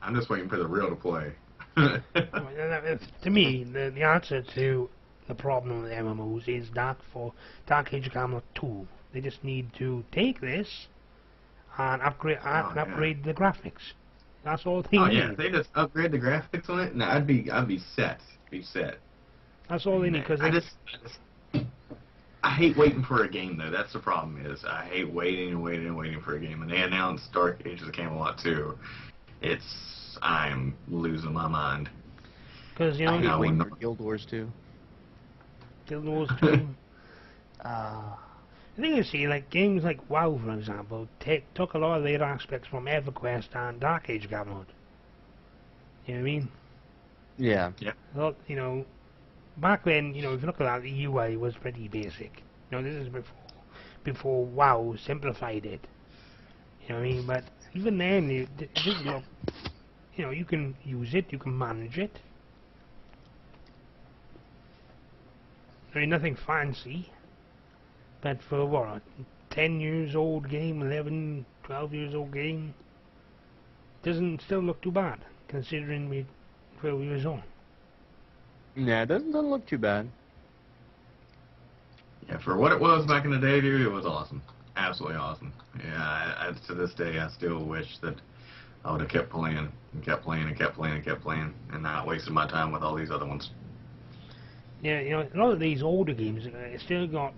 I'm just waiting for the real to play. To me, the answer to the problem with MMOs is Dark Age of Camelot 2. They just need to take this and upgrade the graphics. That's all they need. Oh yeah, if they just upgrade the graphics on it, I'd be set. That's all they need, because I hate waiting for a game though. That's the problem. Is I hate waiting for a game. When they announced Dark Ages of Camelot 2, I'm losing my mind. Because I hate waiting for Guild Wars 2. Guild Wars 2. The thing is, see, like games like WoW, for example, took a lot of their aspects from EverQuest and Dark Age of Camelot. You know what I mean? Yeah. Well, back then, if you look at that, the UI was pretty basic. This is before WoW simplified it. You know what I mean? But even then, you can use it, you can manage it. I mean, nothing fancy. But for what, a 10 years old game, 11, 12 years old game, doesn't still look too bad, considering we're 12 years on. Yeah, it doesn't look too bad. Yeah, for what it was back in the day, dude, it was awesome. Absolutely awesome. Yeah, to this day, I still wish that I would have kept playing and kept playing and kept playing and kept playing and not wasted my time with all these other ones. Yeah, a lot of these older games still got,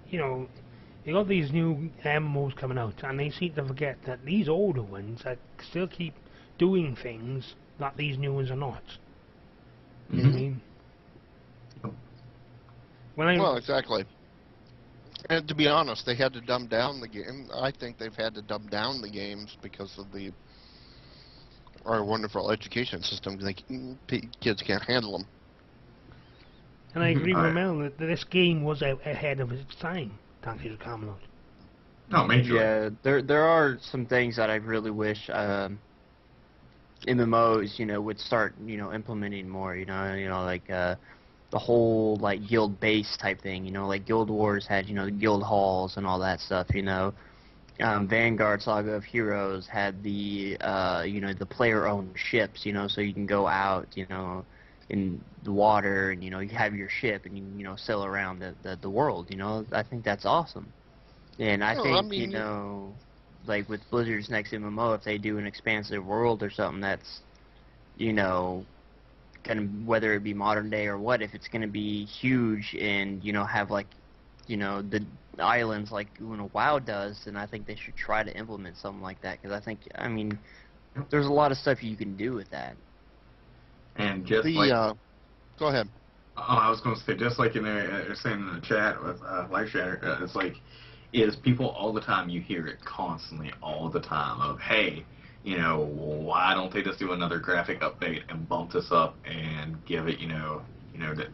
you got these new MMOs coming out, and they seem to forget that these older ones still keep doing things that these new ones are not. You know what I mean? Well, exactly. And to be honest, they had to dumb down the game. I think they've had to dumb down the games because of our wonderful education system. Kids can't handle them. And I agree with Mel that this game was ahead of its time, Dark Age of Camelot. No, major. Yeah, there are some things that I really wish MMOs, would start, implementing more. Like the whole like guild-based type thing. Like Guild Wars had, guild halls and all that stuff. Vanguard Saga of Heroes had the the player-owned ships. So you can go out, in the water, and you have your ship and you sail around the world. I think that's awesome. And I think like with Blizzard's next MMO, if they do an expansive world or something that's gonna, whether it be modern day or what, if it's gonna be huge and have like the islands like WoW does, then I think they should try to implement something like that, because I mean there's a lot of stuff you can do with that. And just go ahead. Oh, I was going to say, just like they're saying in the chat with Live Shatter, it's like, people all the time, you hear it constantly all the time of, hey, why don't they just do another graphic update and bump this up and give it,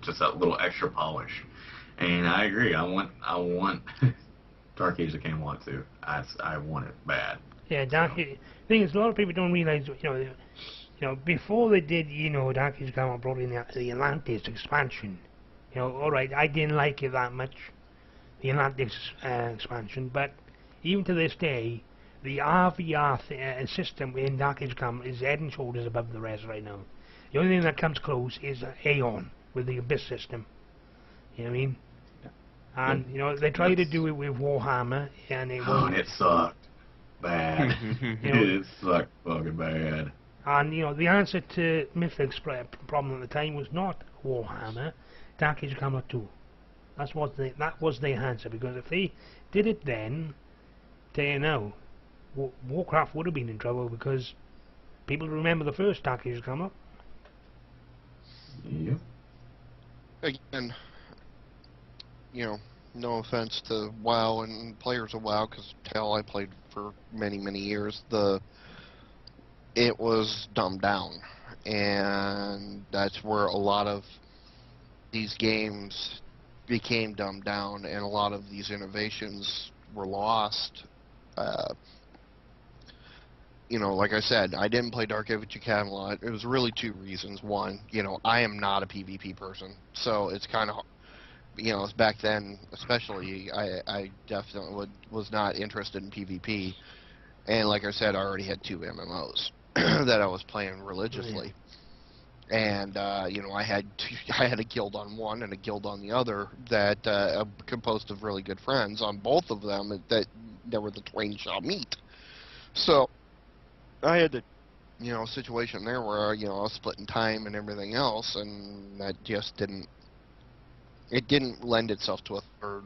just that little extra polish. And I agree. I want Dark Age of Camelot 2. I want it bad. Yeah, Dark Age. The thing is, a lot of people don't realize, before they did, Dark Age of Camelot brought in the Atlantis expansion. Alright, I didn't like it that much, the Atlantis expansion, but even to this day, the RVR system in Dark Age of Camelot is head and shoulders above the rest right now. The only thing that comes close is Aeon with the Abyss system. You know what I mean? And, they tried to do it with Warhammer, and it wasn't. It sucked bad. It sucked fucking bad. And the answer to Mythic's problem at the time was not Warhammer, Dark Age of Camelot 2. That was their answer, because if they did it then, now Warcraft would have been in trouble, because people remember the first Dark Age of Camelot. Yep. Again, no offense to WoW and players of WoW, because hell, I played for many, many years. It was dumbed down, and that's where a lot of these games became dumbed down, and a lot of these innovations were lost. Like I said, I didn't play Dark Age of Camelot. It was really two reasons. One, I am not a PvP person, so it's kind of, back then especially, I definitely was not interested in PvP. And like I said, I already had 2 MMOs that I was playing religiously. And I had a guild on one and a guild on the other that composed of really good friends on both of them that were the twain shall meet. So I had a situation there where I was splitting time and everything else, and that just didn't lend itself to a third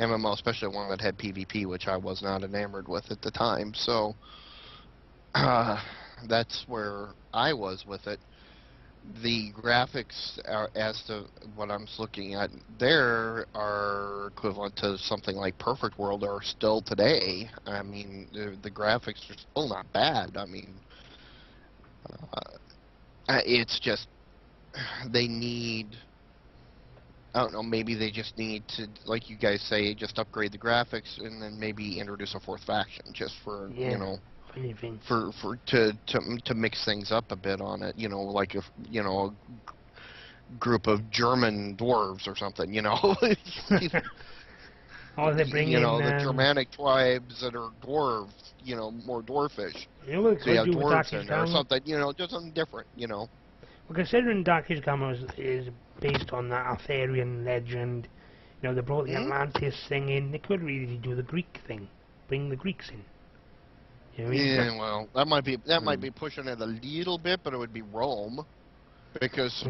MMO, especially one that had PvP, which I was not enamored with at the time. So that's where I was with it. The graphics, as to what I'm looking at there, are equivalent to something like Perfect World or still today. I mean, the graphics are still not bad. I mean, it's just they need, I don't know, maybe they just need to, like you guys say, just upgrade the graphics and then maybe introduce a 4th faction just for, anything. to mix things up a bit on it, like if a group of German dwarves or something, Or they bring in the Germanic tribes that are dwarves, more dwarfish. What So you have do with Dark dwarves Age in there or Camelot? something, just something different, Well, considering Dark Age Camelot is based on that Arthurian legend, they brought the Atlantis thing in. They could really do the Greek thing, bring the Greeks in. Yeah, well, that might be pushing it a little bit, but it would be Rome, because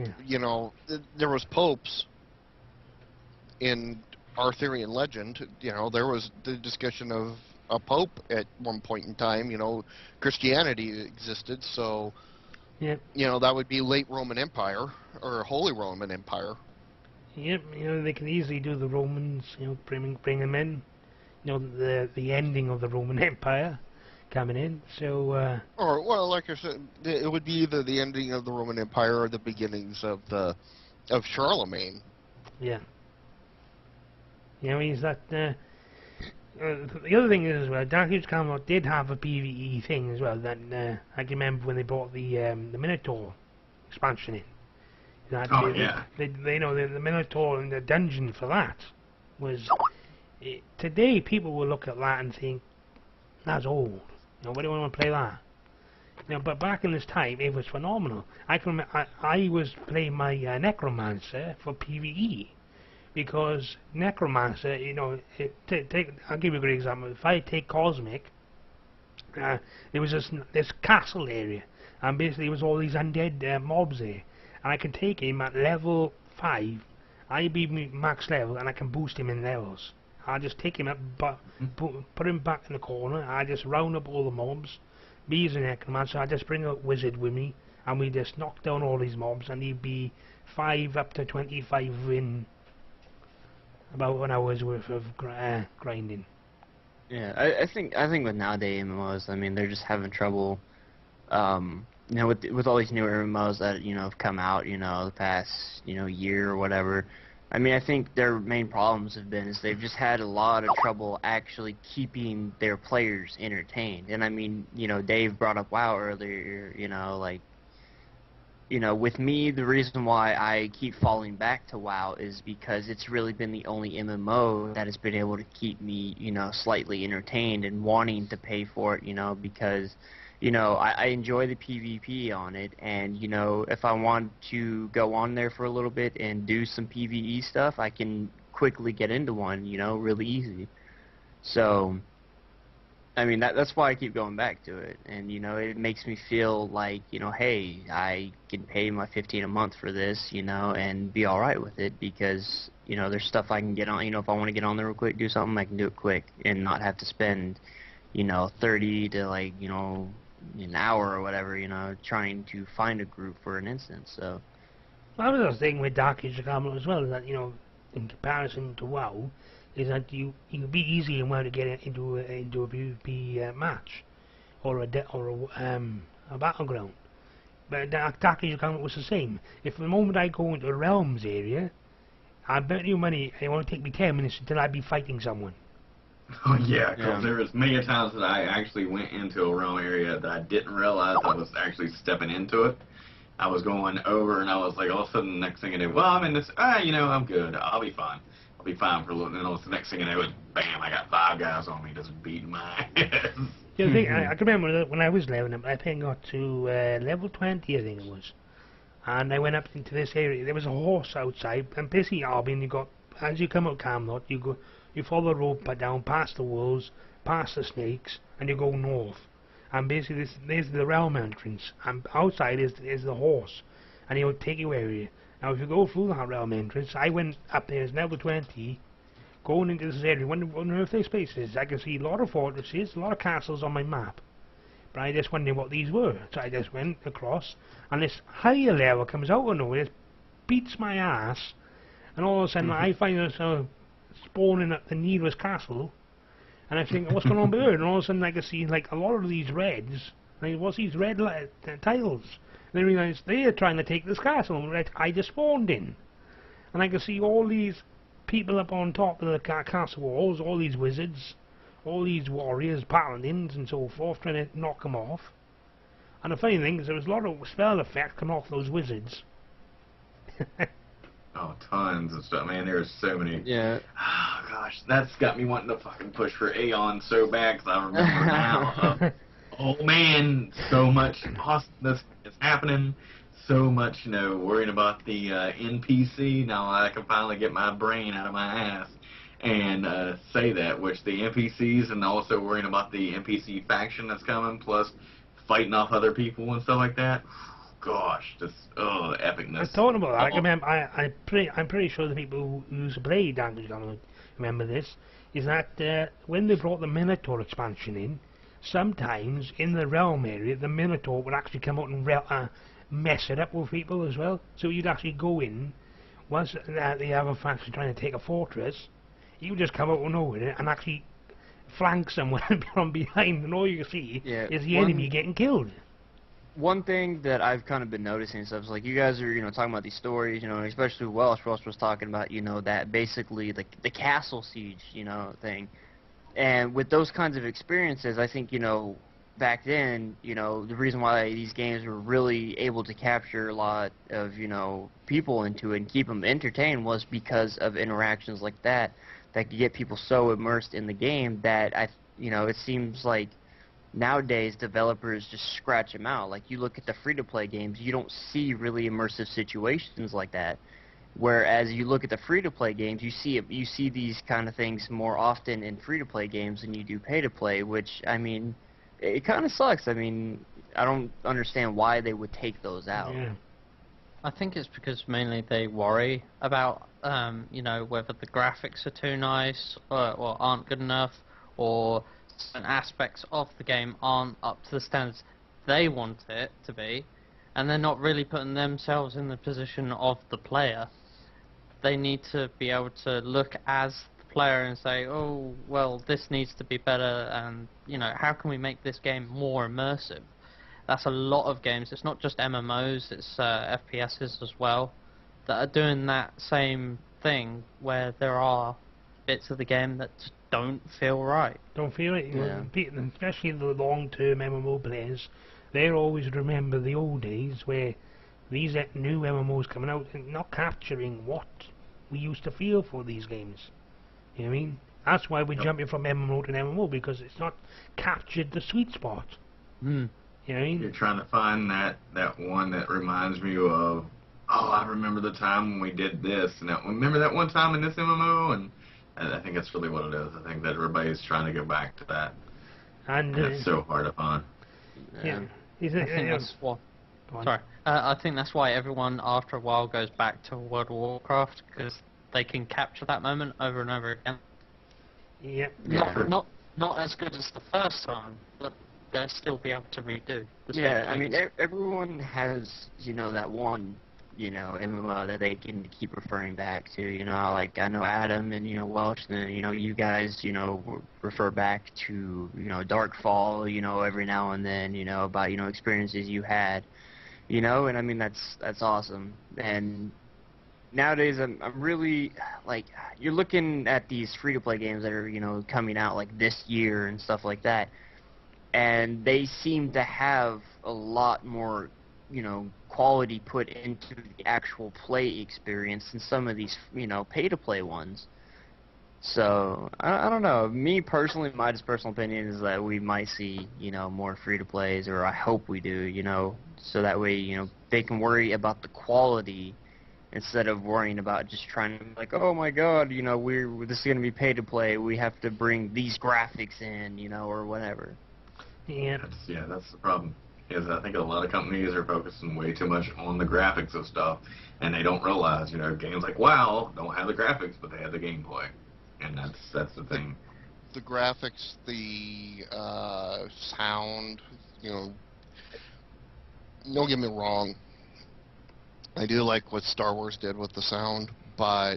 there was popes in Arthurian legend. There was the discussion of a pope at one point in time. Christianity existed, so that would be late Roman Empire or Holy Roman Empire. Yep, they can easily do the Romans, bring them in. The ending of the Roman Empire coming in. So. Or well, like I said, it would be either the ending of the Roman Empire or the beginnings of Charlemagne. Yeah. He's that. The other thing is as well, Dark Age Camelot did have a PvE thing as well. That I can remember when they brought the Minotaur expansion in. The Minotaur in the dungeon for that was. Today, people will look at that and think that's old. Why do I want to play that? But back in this time, it was phenomenal. I was playing my Necromancer for PvE, because Necromancer, I'll give you a great example. If I take Cosmic, there was this castle area, and basically it was all these undead mobs there, and I can take him at level 5. I be max level, and I can boost him in levels. I just take him up, put him back in the corner. I just round up all the mobs. Me as a necromancer, I just bring a wizard with me, and we just knock down all these mobs, and he'd be 5 up to 25 in about an hour's worth of grinding. Yeah, I think with nowadays MMOs, I mean, they're just having trouble, with all these newer MMOs that have come out, the past year or whatever. I mean, I think their main problems have been is they've just had a lot of trouble actually keeping their players entertained. And I mean, Dave brought up WoW earlier, with me, the reason why I keep falling back to WoW is because it's really been the only MMO that has been able to keep me, slightly entertained and wanting to pay for it, because I enjoy the PvP on it, and, if I want to go on there for a little bit and do some PvE stuff, I can quickly get into one, really easy. So, I mean, that's why I keep going back to it. And, you know, it makes me feel like, you know, hey, I can pay my $15 a month for this, you know, and be all right with it because, you know, there's stuff I can get on. You know, if I want to get on there real quick, do something, I can do it quick and not have to spend, you know, 30 to, like, you know, an hour or whatever, you know, trying to find a group for an instance. So Well, the other thing with Dark Age of Camelot as well is that, you know, in comparison to WoW, is that you can be easy and well to get into a PvP match or a battleground. But Dark Age of Camelot was the same. If the moment I go into the Realms area, I bet you money it won't take me 10 minutes until I'd be fighting someone. Oh yeah, because there was many times that I actually went into a realm area that I didn't realize I was actually stepping into it. I was going over and I was like, all of a sudden, the next thing I knew, well, I'm in this, you know, I'm good. I'll be fine. I'll be fine for a little. And then all of a sudden, the next thing I knew, bam, I got 5 guys on me just beating my ass. The other thing, I can remember when I was leveling up, I think I got to level 20, I think it was. And I went up into this area. There was a horse outside, and basically, Albion, you got, as you come out Camelot, you follow the road down past the wolves, past the snakes, and you go north. And basically, there's the realm entrance, and outside is the horse, and he'll take you area. Now, if you go through that realm entrance, I went up there as level 20, going into this area. One of these places, I can see a lot of fortresses, a lot of castles on my map. But I just wondered what these were, so I just went across, and this higher level comes out of nowhere, it beats my ass, and all of a sudden I find myself spawning at the nearest castle, and I think, what's going on here? And all of a sudden I can see like a lot of these reds, like what's these red tiles? And I realised they're trying to take this castle that I just spawned in, and I can see all these people up on top of the castle walls, all these wizards, all these warriors, paladins and so forth, trying to knock them off. And the funny thing is there was a lot of spell effects coming off those wizards. Oh, tons of stuff, man. There's so many. yeah, Oh, gosh, that's got me wanting to fucking push for Aeon so bad, because I remember now. Oh, man, so much awesomeness is happening. So much, you know, worrying about the NPC. Now I can finally get my brain out of my ass and say that, which the NPCs, and also worrying about the NPC faction that's coming, plus fighting off other people and stuff like that. Gosh, just epicness. I was talking about that. I remember. I'm pretty sure the people who used to play Dark Age remember this. Is that when they brought the Minotaur expansion in, sometimes in the realm area, the Minotaur would actually come out and mess it up with people as well. So you'd actually go in once the other faction trying to take a fortress. You just come out of nowhere and actually flank someone from behind, and all you can see is the enemy getting killed. One thing that I've kind of been noticing stuff is like you guys are, you know, talking about these stories, you know, especially Welsh was talking about, you know, that basically the castle siege, you know, thing. And with those kinds of experiences, I think, you know, back then, you know, the reason why these games were really able to capture a lot of, you know, people into it and keep them entertained was because of interactions like that could get people so immersed in the game that you know, it seems like nowadays developers just scratch them out. Like you look at the free-to-play games, you don't see really immersive situations like that. Whereas you look at the free-to-play games, you see these kind of things more often in free-to-play games than you do pay-to-play, which, I mean, it kind of sucks. I mean, I don't understand why they would take those out. Yeah. I think it's because mainly they worry about, you know, whether the graphics are too nice or aren't good enough, or certain aspects of the game aren't up to the standards they want it to be, and they're not really putting themselves in the position of the player. They need to be able to look as the player and say, oh, well, this needs to be better, and, you know, how can we make this game more immersive? That's a lot of games. It's not just MMOs, it's FPSs as well, that are doing that same thing, where there are bits of the game that just don't feel right. Don't feel it. Especially the long-term MMO players, they always remember the old days where these new MMOs coming out and not capturing what we used to feel for these games. You know what I mean? That's why we're jumping from MMO to MMO, because it's not captured the sweet spot. Mm. You know what I mean? You're trying to find that one that reminds me of, oh, I remember the time when we did this, and remember that one time in this MMO, and I think that's really what it is. I think that everybody's trying to go back to that. And That's so hard to find. yeah, I think that's why. Sorry, I think that's why everyone after a while goes back to World of Warcraft, because they can capture that moment over and over again. Yep. Yeah. Not as good as the first time, but they'll still be able to redo. The same Yeah, I things. mean, everyone has, that one, MMO that they can keep referring back to, like, I know Adam and, Welch, and, you guys, refer back to, Darkfall, every now and then, about, experiences you had, and I mean, that's awesome. And nowadays, I'm really, like, you're looking at these free-to-play games that are, coming out, like, this year and stuff like that, and they seem to have a lot more, quality put into the actual play experience than some of these, pay-to-play ones. So, I don't know. Me personally, my just personal opinion is that we might see, more free-to-plays, or I hope we do, so that way, they can worry about the quality instead of worrying about just trying to, like, oh my god, this is going to be pay-to-play, we have to bring these graphics in, or whatever. Yeah. That's the problem. Is I think a lot of companies are focusing way too much on the graphics of stuff, and they don't realize, games like WoW don't have the graphics, but they have the gameplay, and that's the thing. The graphics, the sound, don't get me wrong. I do like what Star Wars did with the sound, but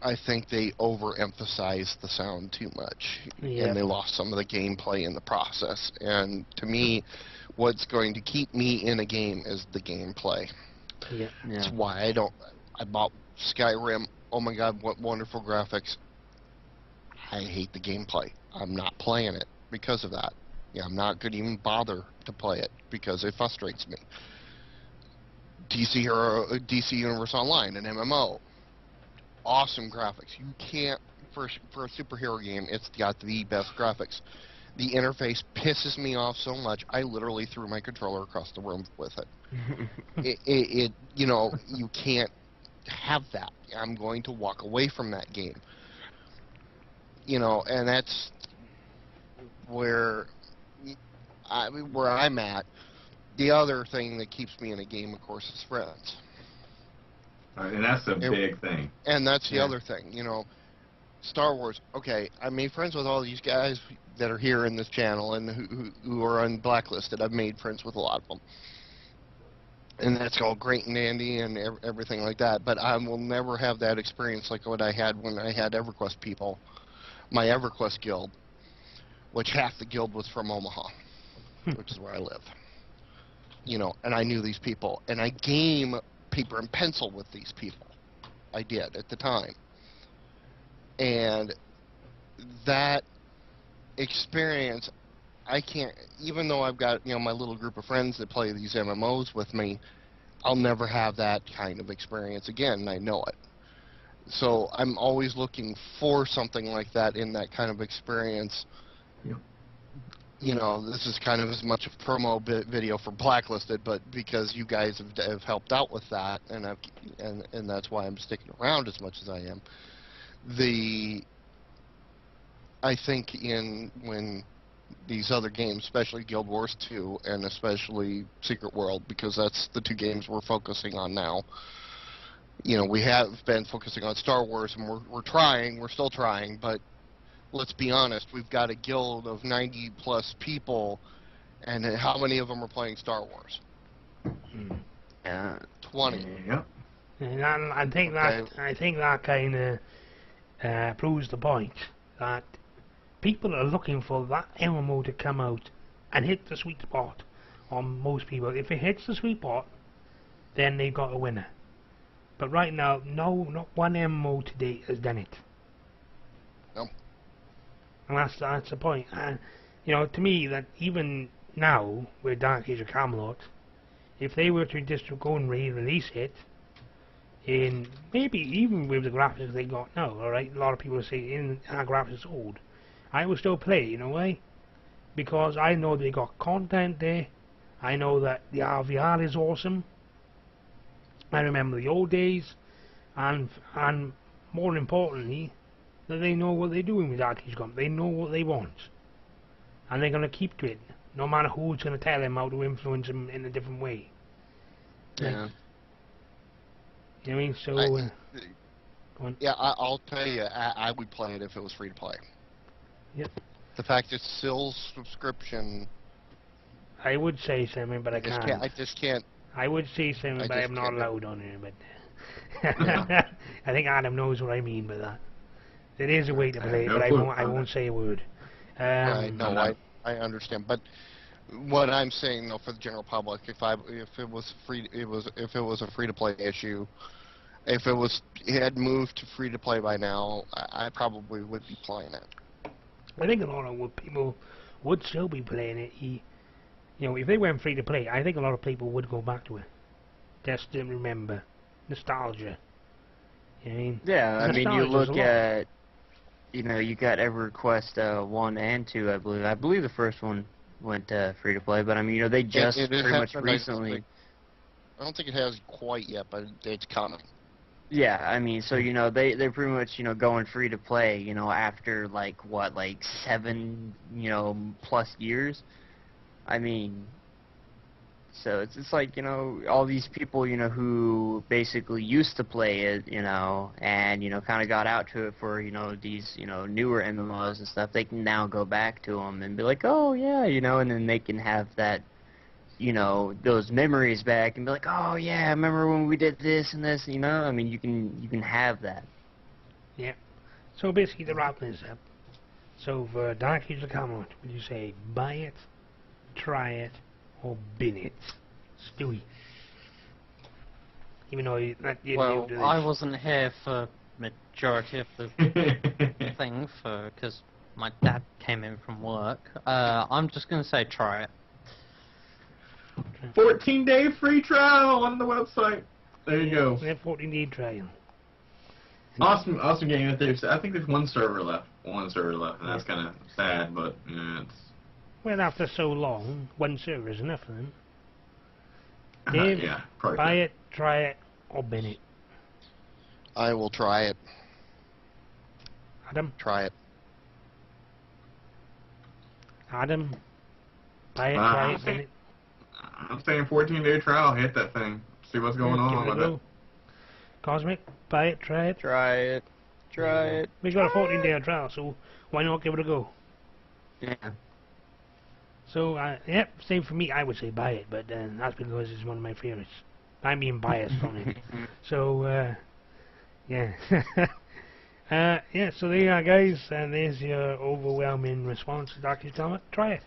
I think they overemphasized the sound too much, and they lost some of the gameplay in the process. And to me, what's going to keep me in a game is the gameplay. Yeah. That's why I bought Skyrim. Oh my god, what wonderful graphics. I hate the gameplay. I'm not playing it because of that. I'm not going to even bother to play it because it frustrates me. DC Universe Online, an MMO. Awesome graphics. You can't, for a superhero game, it's got the best graphics. The interface pisses me off so much, I literally threw my controller across the room with it. You can't have that. I'm going to walk away from that game. And that's where I'm at. The other thing that keeps me in a game, of course, is friends. And that's a big thing. And that's the other thing, Star Wars. Okay, I made friends with all these guys that are here in this channel and who are unblacklisted. I've made friends with a lot of them. And that's all great and dandy and everything like that. But I will never have that experience like what I had when I had EverQuest people. My EverQuest guild, which half the guild was from Omaha, which is where I live. And I knew these people. And I game paper and pencil with these people. I did at the time. And that experience, I can't, even though I've got, my little group of friends that play these MMOs with me, I'll never have that kind of experience again, and I know it. So I'm always looking for something like that in that kind of experience. This is kind of as much a promo video for Blacklisted, but because you guys have helped out with that, and that's why I'm sticking around as much as I am. I think when these other games, especially Guild Wars 2 and especially Secret World, because that's the two games we're focusing on now. We have been focusing on Star Wars, and we're still trying, but let's be honest, we've got a guild of 90-plus people, and how many of them are playing Star Wars? 20. Yep. And I think that kind of proves the point that people are looking for that MMO to come out and hit the sweet spot on most people. If it hits the sweet spot, then they got a winner. But right now, no, not one MMO to date has done it. No. And that's the point. And to me, that even now with Dark Age of Camelot, if they were to just go and re-release it, in maybe even with the graphics they got now, alright, a lot of people say our graphics old. I will still play, why? Because I know they got content there. I know that the RVR is awesome. I remember the old days, and more importantly, that they know what they're doing with Dark Age. They know what they want. and they're going to keep to it, no matter who's going to tell them how to influence them in a different way. Yeah. You know what I mean? So, go on. Yeah, I'll tell you, I would play it if it was free to play. Yep. The fact it's still subscription, I would say something, but I just can't. I just can't. I would say something, I but just I'm not can't do it. allowed on here. But I think Adam knows what I mean by that. There is a way to play it, No but I clue. won't say a word. Right, no, I'm I understand, but what I'm saying though for the general public, if it was a free to play issue, if it had moved to free to play by now, I probably would be playing it. I think a lot of people would still be playing it. You know, if they went free to play, I think a lot of people would go back to it. Just to remember. Nostalgia. You know what I mean? Yeah, I mean, you Nostalgia's look a lot. at, you know, you got EverQuest 1 and 2, I believe. I believe the first one went free to play, but I mean, you know, they just It pretty much happened, recently. I don't think it has quite yet, but it's coming. Yeah, I mean, so you know, they're pretty much, you know, going free to play, you know, after like 7, you know, plus years. I mean, so it's like, you know, all these people, you know, who basically used to play it, you know, and, you know, kind of got out to it for, you know, these, you know, newer MMOs and stuff, they can now go back to them and be like, oh, yeah, you know, and then they can have that, you know, those memories back and be like, oh, yeah, I remember when we did this and this, you know, I mean, you can have that. Yeah. So basically, to wrap this up, so for Dark Age of Camelot, would you say buy it, try it, or bin it? Stewie. Even though you Well, new to this. I wasn't here for majority of the thing because my dad came in from work. I'm just gonna say try it. 14-day free trial on the website. There you go. We have 14-day trial. Awesome game. I think there's one server left, and that's kind of sad, but yeah, it's. Well, after so long, one server is enough for them. Dave, Yeah, probably. buy it, try it, or bin it. I will try it. Adam, Try it. Adam, buy it, try it, bin it. I'm saying 14-day trial. Hit that thing. See what's going Give on it a with go. it. Cosmic, buy it, try it. Try it. Try it. We've got a 14-day trial, so why not give it a go? Yeah. So, yep, same for me. I would say buy it, but that's because it's one of my favorites. I'm being biased on it. So, yeah. Yeah, so there you are, guys. And there's your overwhelming response to Dark Age Camelot. Try it.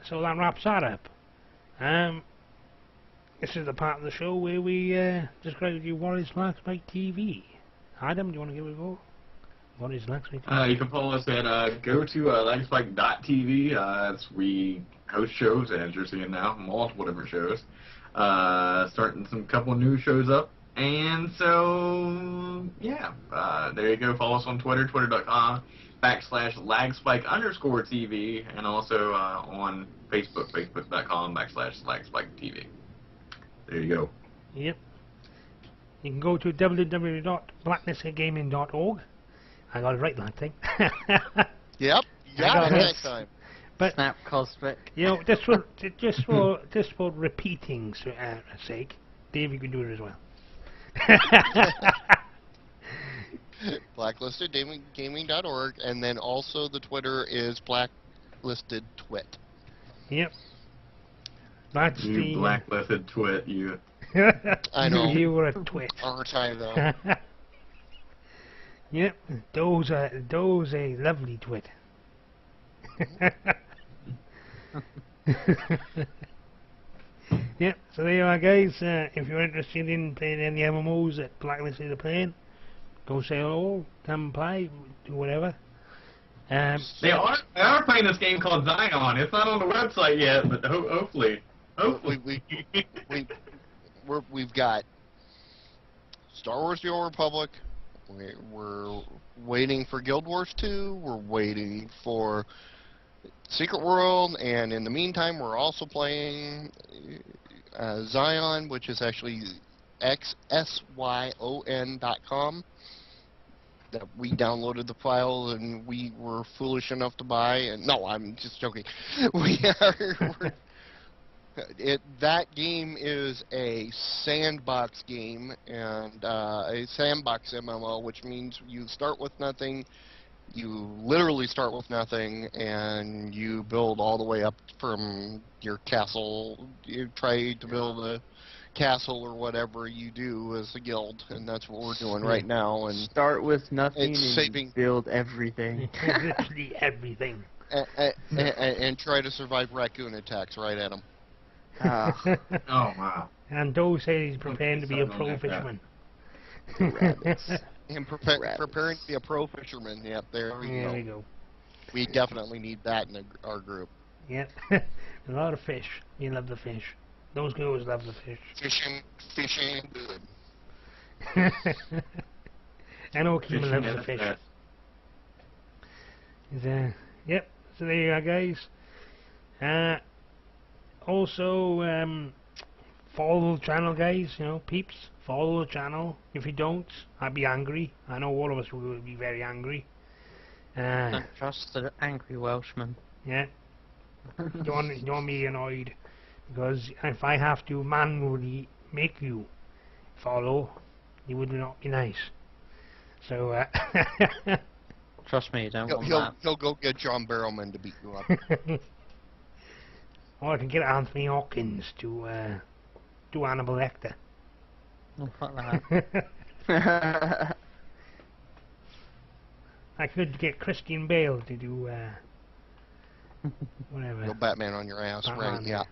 So that wraps that up. This is the part of the show where we describe to you what is LagSpike TV. Adam, do you want to give it a go? What is LagSpike TV? You can follow us at go to LagSpike.tv. That's we host shows, as you're seeing now, multiple different shows. Starting some couple new shows up. And so, yeah, there you go. Follow us on Twitter, twitter.com/LagSpike_TV, and also on Facebook, facebook.com/LagSpikeTV. There you go. Yep. You can go to www.blacklistedgaming.org. I got it right that thing. Yep. I Got got it it. next time. But Snap Cosmic. you know, just for repeating sake, Dave, you can do it as well. blacklistedgaming.org, and then also the Twitter is blacklistedtwit. Yep. That's You the blacklisted twit, you. I know. You were a twit. Aren't I though? Yep. Those a lovely twit. Yep, so there you are, guys. If you're interested in playing any MMOs that Blacklisted are playing, go say hello, come play, do whatever. They are playing this game called Zion. It's not on the website yet, but hopefully. We've got Star Wars: The Old Republic. We're waiting for Guild Wars 2. We're waiting for Secret World, and in the meantime, we're also playing Zion, which is actually xsyon.com. that we downloaded the file and we were foolish enough to buy. And no, I'm just joking. That game is a sandbox game, and a sandbox MMO, which means you start with nothing. You literally start with nothing, and you build all the way up from your castle. You try to build a castle or whatever you do as a guild, and that's what we're doing right now. And start with nothing it's and saving build everything. Literally everything. and try to survive raccoon attacks right at them. Oh, wow. And Doe says he's preparing to be a Something pro like that. fisherman. Rabbits. And Rabbits. preparing to be a pro fisherman. Yep, there we There go. we go. We definitely need that in our group. Yep. A lot of fish. You love the fish. Those girls love the fish. Fishing, good. I know Keeman Fishing loves at the its fish. best. Yep. So there you are, guys. Also, follow the channel, guys. You know, peeps. Follow the channel. If you don't, I'd be angry. I know all of us will be very angry. Don't trust the angry Welshman. Yeah. Don't me be annoyed, because if I have to manually make you follow, it would not be nice. So Trust me, you don't want He'll go get John Barrowman to beat you up. or I can get Anthony Hawkins to do Hannibal Lecter. that. Oh, fuck that. I could get Christian Bale to do whatever. Go Batman on your ass, Batman, right? Yeah.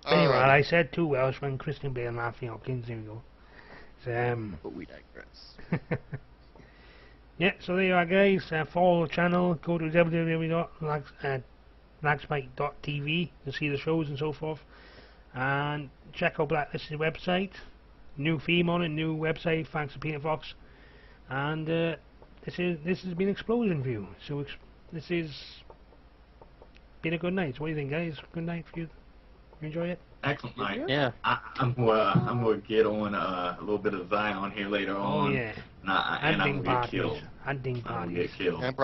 Anyway, Alrighty. I said two Welshmen, Christian Bale and Anthony Hopkins. There we go. So, But we digress. yeah, so there you are, guys. Follow the channel. Go to www.lagspike.tv to see the shows and so forth. And check out Blacklist's website. New theme on it, new website, thanks to Peter Fox. And this has been XpLosion for you. So this has been a good night. So what do you think, guys? Good night for you. You enjoy it? Excellent night. Yeah. I'm gonna get on a little bit of Zion here later on. Oh yeah. And I'm Hunting gonna get parties. killed. Hunting I'm gonna parties. get killed. And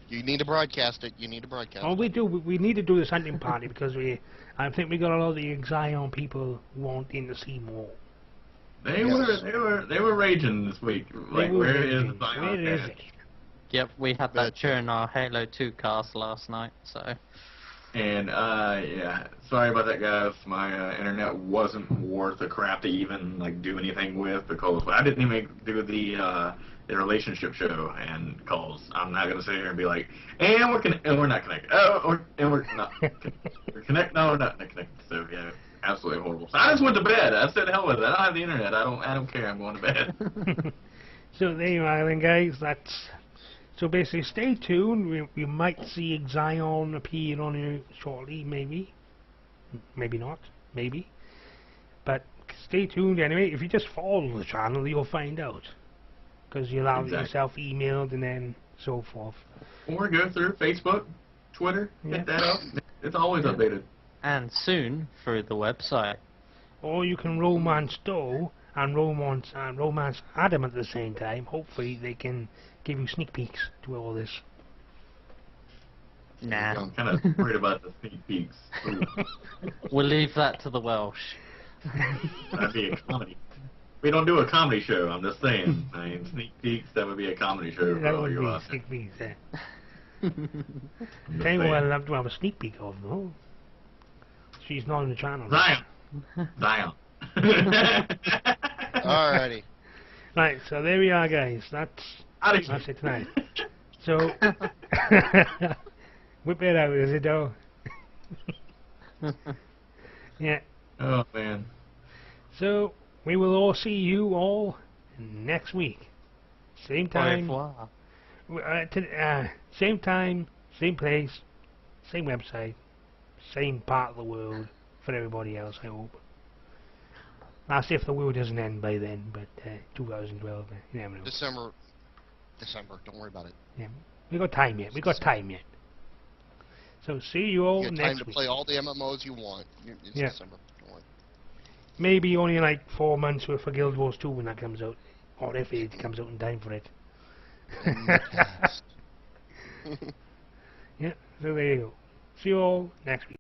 you need to broadcast it. You need to broadcast Oh, it. we do. We need to do this hunting party because I think we got a lot of the Zion people wanting to see more. They Yes. were raging this week. Like, where is the Zion? Where is at? it? Yep, we had that during our Halo 2 cast last night, so... And yeah, sorry about that, guys. My internet wasn't worth a crap to even like do anything with, because I didn't even do the relationship show, and calls. I'm not gonna sit here and be like, and we're not connected. And we're not we're connected. No, we're not connected. So yeah, absolutely horrible. So I just went to bed. I said, hell with it. I don't have the internet. I don't care. I'm going to bed. So there you are, then, guys. So basically, stay tuned. We might see Zion appear on here shortly, maybe not, maybe. But stay tuned anyway. If you just follow the channel, you'll find out, because you'll have it yourself emailed and then so forth. Or go through Facebook, Twitter, hit that up. It's always updated. And soon, through the website. Or you can romance Doe and romance Adam at the same time. Hopefully they can give you sneak peeks to all this. Nah. I'm kind of worried about the sneak peeks. Ooh, We'll leave that to the Welsh. that'd be a comedy. We don't do a comedy show, I'm just saying. I mean, sneak peeks, that would be a comedy show for That all would you be out there. sneak peeks. I'm just Tell you what I'd saying. love to have a sneak peek of, though. She's not on the channel. Zion. Zion. Alrighty. Right, so there we are, guys. That's it tonight. So, whip it out, is it, though? Yeah. Oh, man. So, we will all see you all next week. Same time. Au revoir. Same time, same place, same website, same part of the world for everybody else, I hope. That's if the world doesn't end by then, but 2012, you never know. December. Don't worry about it. Yeah. We got time yet. So see you all You got next time to week. play all the MMOs you want. It's Yeah. December. Don't worry. Maybe only like 4 months worth for Guild Wars 2 when that comes out. Or if it comes out in time for it. Yeah, so there you go. See you all next week.